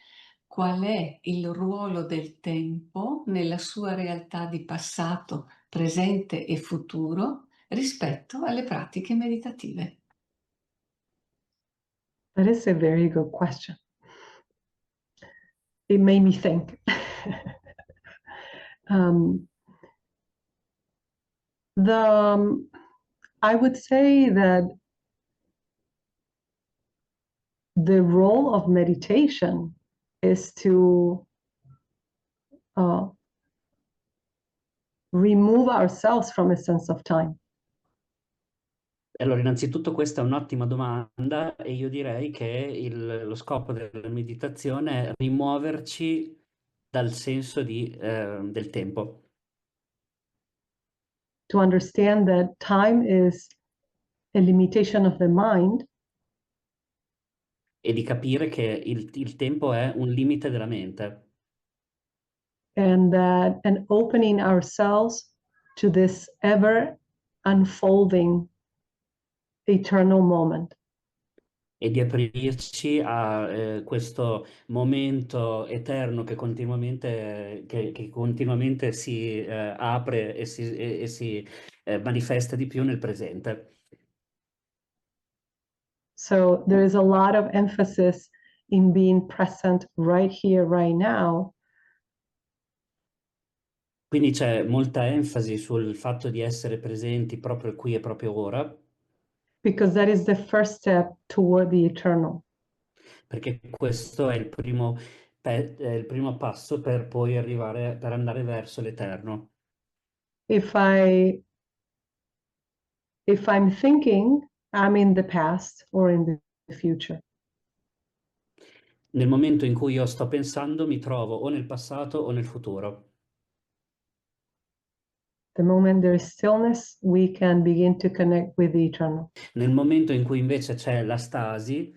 qual è il ruolo del tempo nella sua realtà di passato, presente e futuro rispetto alle pratiche meditative. That is a very good question. It made me think. I would say that the role of meditation is to remove ourselves from a sense of time. Allora, innanzitutto questa è un'ottima domanda e io direi che lo scopo della meditazione è rimuoverci dal senso del tempo To understand that time is a limitation of the mind, e di capire che il tempo è un limite della mente and opening ourselves to this ever unfolding eternal moment. e di aprirci a questo momento eterno che continuamente si apre e si manifesta di più nel presente. So there is a lot of emphasis in being present right here, right now. Quindi c'è molta enfasi sul fatto di essere presenti proprio qui e proprio ora, Because that is the first step toward the eternal. perché questo è è il primo passo per poi per andare verso l'eterno. If I'm thinking, I'm in the past or in the future. Nel momento in cui io sto pensando, mi trovo o nel passato o nel futuro. The moment there is stillness, we can begin to connect with the eternal. Nel momento in cui invece c'è la stasi,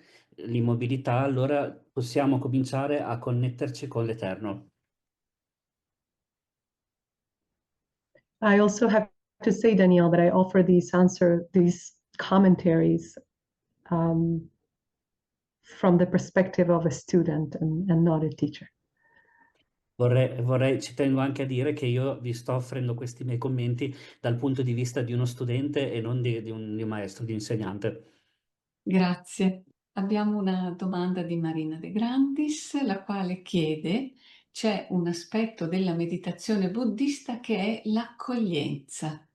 l'immobilità, allora possiamo cominciare a connetterci con l'Eterno. I also have to say, Danielle, that I offer these commentaries from the perspective of a student and not a teacher. Ci tengo anche a dire che io vi sto offrendo questi miei commenti dal punto di vista di uno studente e non di un maestro, di insegnante. Grazie. Abbiamo una domanda di Marina De Grandis, la quale chiede: c'è un aspetto della meditazione buddista che è l'accoglienza.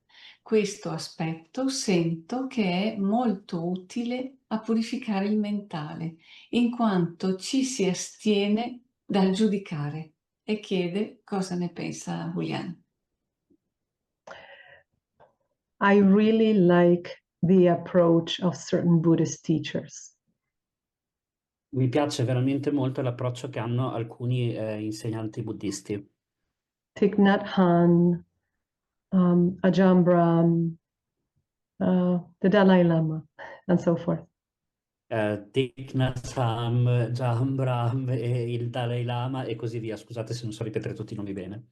Questo aspetto sento che è molto utile a purificare il mentale, in quanto ci si astiene dal giudicare, e chiede cosa ne pensa Juliana. I really like the approach of certain Buddhist teachers. Mi piace veramente molto l'approccio che hanno alcuni insegnanti buddisti. Thich Nhat Hanh, Ajahn Brahm, the Dalai Lama, and so forth. Thich Nhat Hanh, Ajahn Brahm e il Dalai Lama e così via. Scusate se non so ripetere tutti i nomi bene.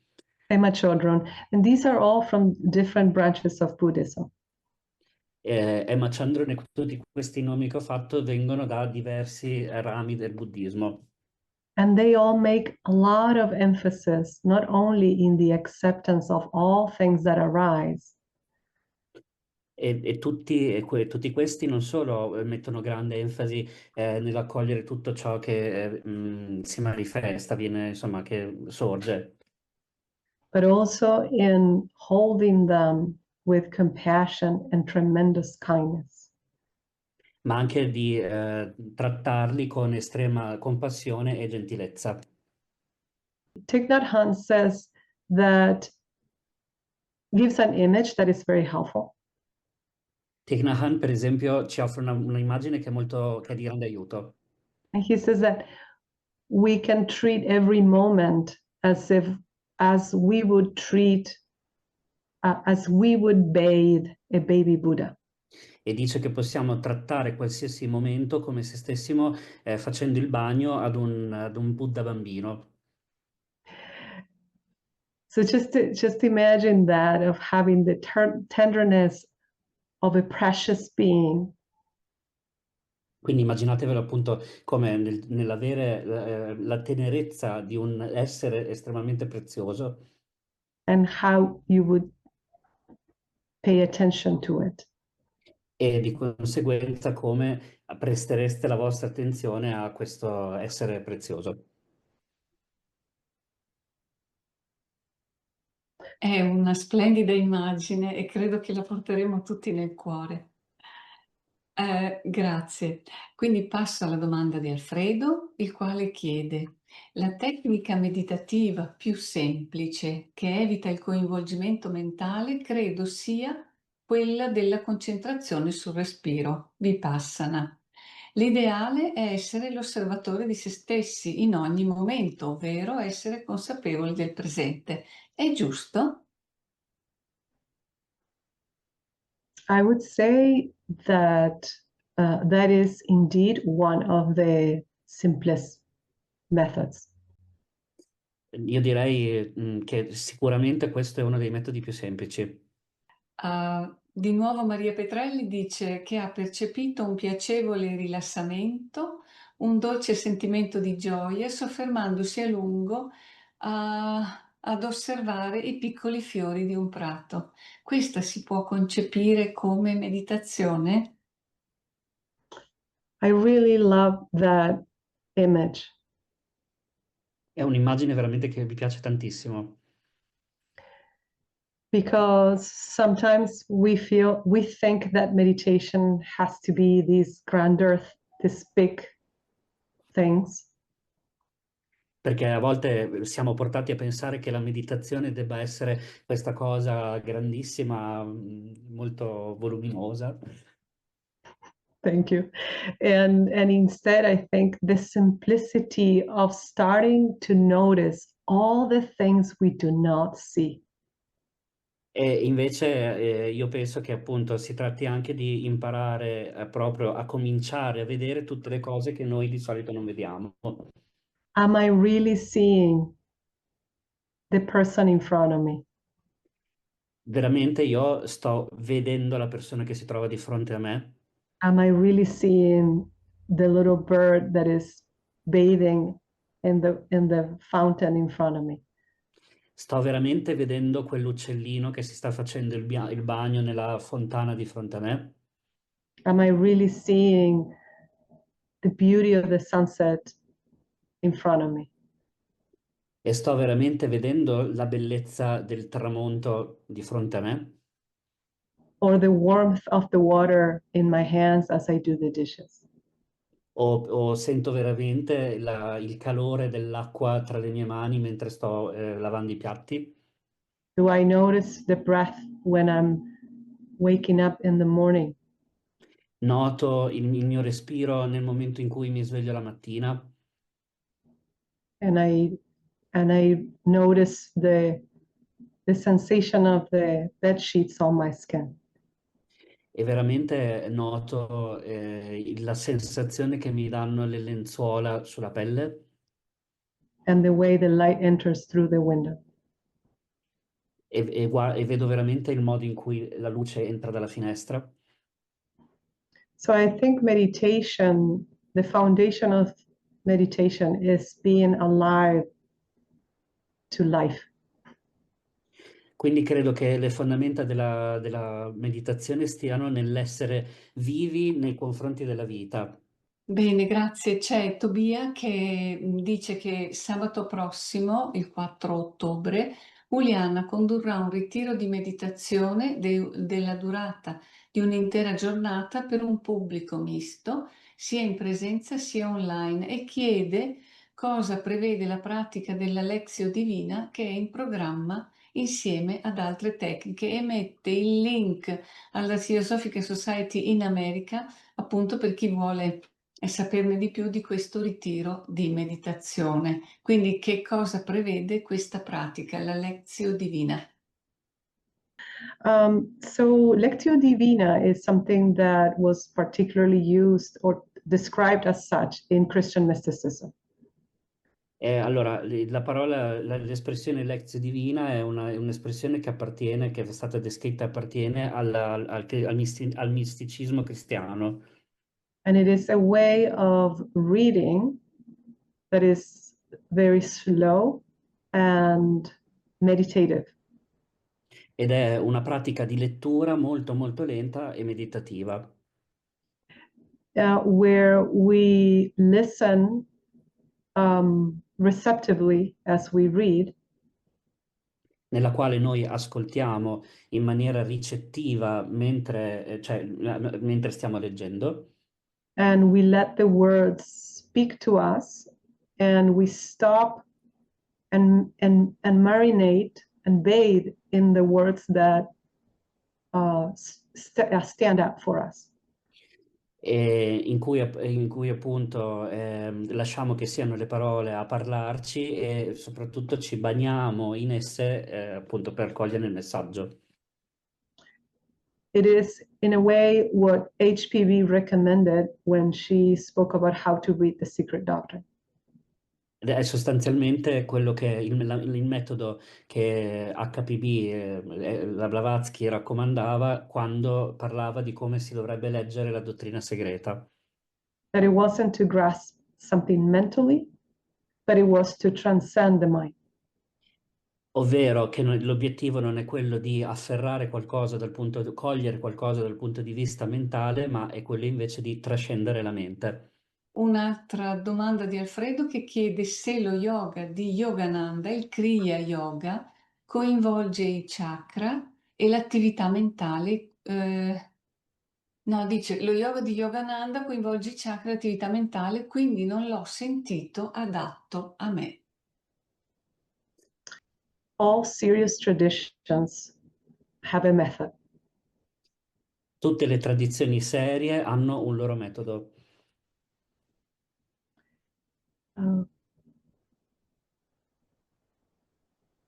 Emma Chodron, and these are all from different branches of Buddhism. Emma Chandron e tutti questi nomi che ho fatto vengono da diversi rami del buddismo. And they all make a lot of emphasis, not only in the acceptance of all things that arise, E tutti questi non solo mettono grande enfasi nell'accogliere tutto ciò che si manifesta, insomma, che sorge, but also in holding them with compassion and tremendous kindness. ma anche di trattarli con estrema compassione e gentilezza. Thich Nhat Hanh says that, gives an image that is very helpful. Thich Nhat Hanh, per esempio, ci offre un'immagine che è di grande aiuto. And he says that we can treat every moment as we would bathe a baby Buddha. E dice che possiamo trattare qualsiasi momento come se stessimo facendo il bagno ad un Buddha bambino. So just imagine that, of having the tenderness of a precious being. Quindi immaginatevelo appunto come nell'avere la tenerezza di un essere estremamente prezioso And how you would pay attention to it. e di conseguenza come prestereste la vostra attenzione a questo essere prezioso. È una splendida immagine e credo che la porteremo tutti nel cuore. Grazie. Quindi passo alla domanda di Alfredo, il quale chiede: la tecnica meditativa più semplice che evita il coinvolgimento mentale credo sia quella della concentrazione sul respiro, vipassana. L'ideale è essere l'osservatore di se stessi in ogni momento, ovvero essere consapevoli del presente. È giusto? I would say that that is indeed one of the simplest methods. Io direi che sicuramente questo è uno dei metodi più semplici. Di nuovo Maria Petrelli dice che ha percepito un piacevole rilassamento, un dolce sentimento di gioia, soffermandosi a lungo ad osservare i piccoli fiori di un prato. Questa si può concepire come meditazione? I really love that image. È un'immagine veramente che mi piace tantissimo. Because sometimes we think that meditation has to be these big things. Perché a volte siamo portati a pensare che la meditazione debba essere questa cosa grandissima, molto voluminosa. Thank you. And instead, I think the simplicity of starting to notice all the things we do not see. E invece io penso che appunto si tratti anche di imparare proprio a cominciare a vedere tutte le cose che noi di solito non vediamo. Am I really seeing the person in front of me? Veramente io sto vedendo la persona che si trova di fronte a me. Am I really seeing the little bird that is bathing in the fountain in front of me? Sto veramente vedendo quell'uccellino che si sta facendo il bagno nella fontana di fronte a me. Am I really seeing the beauty of the sunset in front of me? E sto veramente vedendo la bellezza del tramonto di fronte a me. Or the warmth of the water in my hands as I do the dishes? O sento veramente il calore dell'acqua tra le mie mani mentre sto lavando i piatti. Do I notice the breath when I'm waking up in the morning? Noto il mio respiro nel momento in cui mi sveglio la mattina And I notice the sensation of the bed sheets on my skin. e veramente noto la sensazione che mi danno le lenzuola sulla pelle And the way the light enters through the window. e vedo veramente il modo in cui la luce entra dalla finestra. So I think meditation, the foundation of meditation is being alive to life. Quindi credo che le fondamenta della meditazione stiano nell'essere vivi nei confronti della vita. Bene, grazie. C'è Tobia che dice che sabato prossimo, il 4 ottobre, Juliana condurrà un ritiro di meditazione della durata di un'intera giornata per un pubblico misto, sia in presenza sia online, e chiede cosa prevede la pratica della Lexio Divina che è in programma insieme ad altre tecniche, e mette il link alla Theosophical Society in America, appunto per chi vuole saperne di più di questo ritiro di meditazione. Quindi che cosa prevede questa pratica, la Lexio Divina? So Lectio Divina is something that was particularly used or described as such in Christian mysticism. Allora, la parola, l'espressione Lexio Divina è è un'espressione che appartiene, che è stata descritta, appartiene al misticismo cristiano. And it is a way of reading that is very slow and meditative. Ed è una pratica di lettura molto molto lenta e meditativa, Where we listen receptively as we read, nella quale noi ascoltiamo in maniera ricettiva mentre stiamo leggendo, and we let the words speak to us, and we stop and marinate and bathe in the words that stand up for us. e in cui appunto lasciamo che siano le parole a parlarci e soprattutto ci bagniamo in esse appunto per cogliere il messaggio. It is, in a way, what HPV recommended when she spoke about how to read the secret doctrine. Ed è sostanzialmente quello che il metodo che HPB, la Blavatsky raccomandava quando parlava di come si dovrebbe leggere la dottrina segreta. That it wasn't to grasp something mentally, but it was to transcend the mind. Ovvero che l'obiettivo non è quello di afferrare qualcosa cogliere qualcosa dal punto di vista mentale, ma è quello invece di trascendere la mente. Un'altra domanda di Alfredo che chiede se lo yoga di Yogananda, il Kriya Yoga, coinvolge i chakra e l'attività mentale. No, dice lo yoga di Yogananda coinvolge i chakra e l'attività mentale, quindi non l'ho sentito adatto a me. All serious traditions have a method. Tutte le tradizioni serie hanno un loro metodo.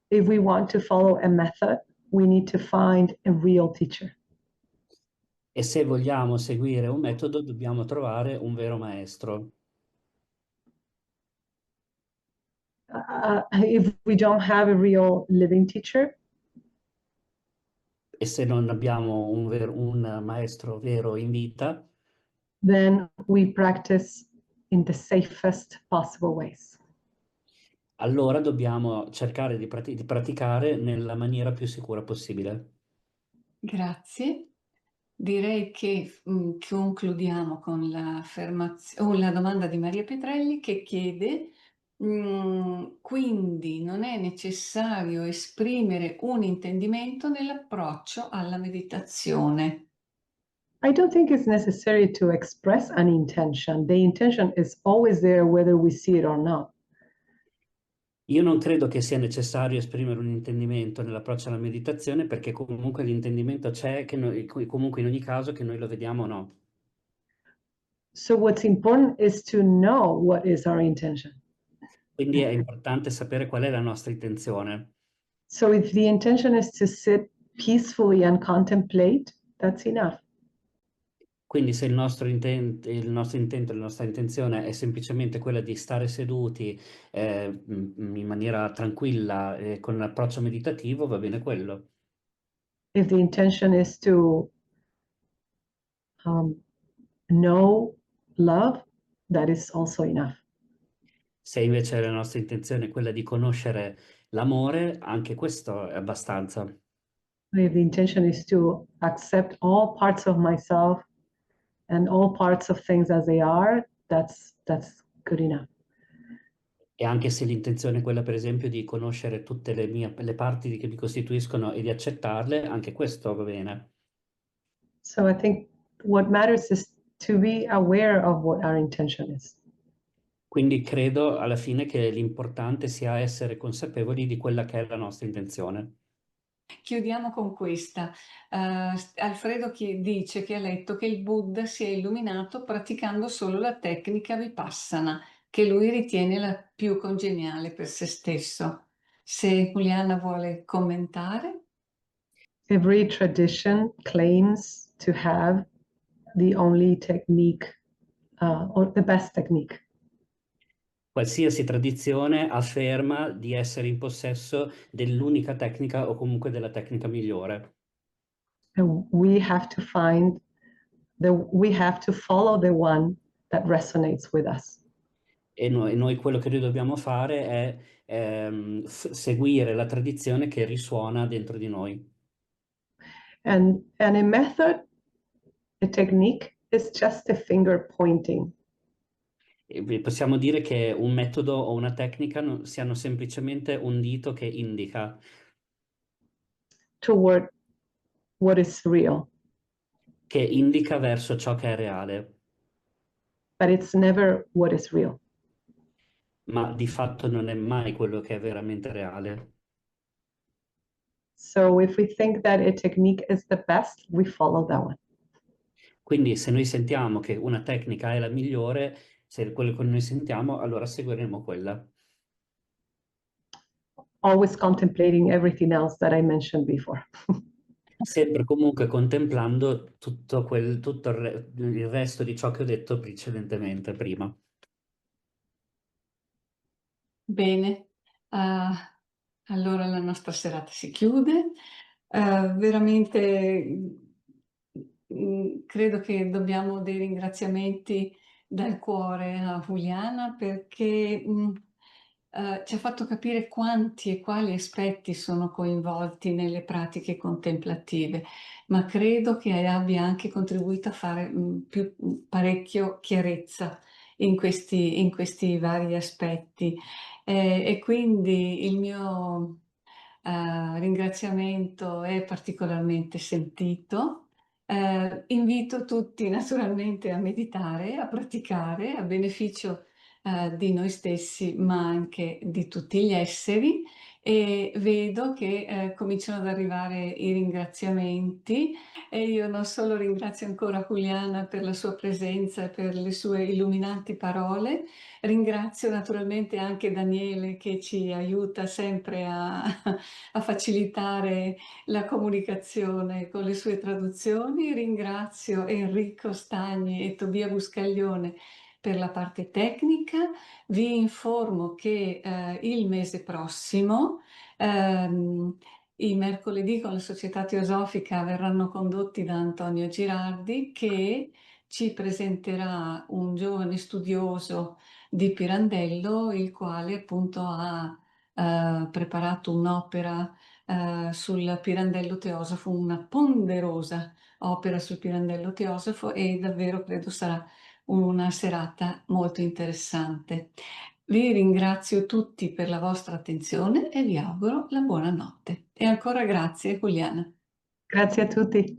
If we want to follow a method, we need to find a real teacher. E se vogliamo seguire un metodo, dobbiamo trovare un vero maestro. If we don't have a real living teacher, E se non abbiamo un maestro vero in vita, then we practice in the safest possible ways. allora dobbiamo cercare di praticare nella maniera più sicura possibile. Grazie. Direi che concludiamo con la domanda di Maria Petrelli che chiede: quindi non è necessario esprimere un intendimento nell'approccio alla meditazione? I don't think it's necessary to express an intention. The intention is always there whether we see it or not. Io non credo che sia necessario esprimere un intendimento nell'approccio alla meditazione, perché comunque l'intendimento c'è, che comunque in ogni caso che noi lo vediamo o no. So what's important is to know what is our intention. Quindi è importante sapere qual è la nostra intenzione. So if the intention is to sit peacefully and contemplate, that's enough. Quindi se il nostro intento, la nostra intenzione è semplicemente quella di stare seduti in maniera tranquilla con un approccio meditativo, va bene quello. If the intention is to know love, that is also enough. Se invece la nostra intenzione è quella di conoscere l'amore, anche questo è abbastanza. If the intention is to accept all parts of myself and all parts of things as they are, that's good enough. E anche se l'intenzione è quella, per esempio, di conoscere tutte le parti che mi costituiscono e di accettarle, anche questo va bene. So I think what matters is to be aware of what our intention is. Quindi credo alla fine che l'importante sia essere consapevoli di quella che è la nostra intenzione. Chiudiamo con questa. Alfredo dice che ha letto che il Buddha si è illuminato praticando solo la tecnica Vipassana, che lui ritiene la più congeniale per se stesso. Se Juliana vuole commentare. Every tradition claims to have the only technique or the best technique. Qualsiasi tradizione afferma di essere in possesso dell'unica tecnica o comunque della tecnica migliore. And we have to follow the one that resonates with us. E noi quello che noi dobbiamo fare è seguire la tradizione che risuona dentro di noi. And a method, a technique is just a finger pointing. E possiamo dire che un metodo o una tecnica siano semplicemente un dito che indica Toward what is real, verso ciò che è reale, but it's never what is real. ma di fatto non è mai quello che è veramente reale. So if we think that a technique is the best, we follow that one. Quindi se noi sentiamo che una tecnica è la migliore, se è quello che noi sentiamo, allora seguiremo quella. Always contemplating everything else that I mentioned before. Sempre comunque contemplando tutto il resto di ciò che ho detto precedentemente, prima. Bene, allora la nostra serata si chiude. Veramente credo che dobbiamo dei ringraziamenti dal cuore a Juliana perché ci ha fatto capire quanti e quali aspetti sono coinvolti nelle pratiche contemplative, ma credo che abbia anche contribuito a fare parecchio chiarezza in questi vari aspetti. E quindi il mio ringraziamento è particolarmente sentito. Invito tutti naturalmente a meditare, a praticare a beneficio di noi stessi, ma anche di tutti gli esseri. e vedo che cominciano ad arrivare i ringraziamenti e io non solo ringrazio ancora Juliana per la sua presenza e per le sue illuminanti parole, ringrazio naturalmente anche Daniele che ci aiuta sempre a facilitare la comunicazione con le sue traduzioni, ringrazio Enrico Stagni e Tobia Buscaglione per la parte tecnica. Vi informo che il mese prossimo i mercoledì con la Società Teosofica verranno condotti da Antonio Girardi, che ci presenterà un giovane studioso di Pirandello, il quale appunto ha preparato un'opera sul Pirandello Teosofo, una ponderosa opera sul Pirandello Teosofo, e davvero credo sarà una serata molto interessante. Vi ringrazio tutti per la vostra attenzione e vi auguro la buonanotte. E ancora grazie, Juliana. Grazie a tutti.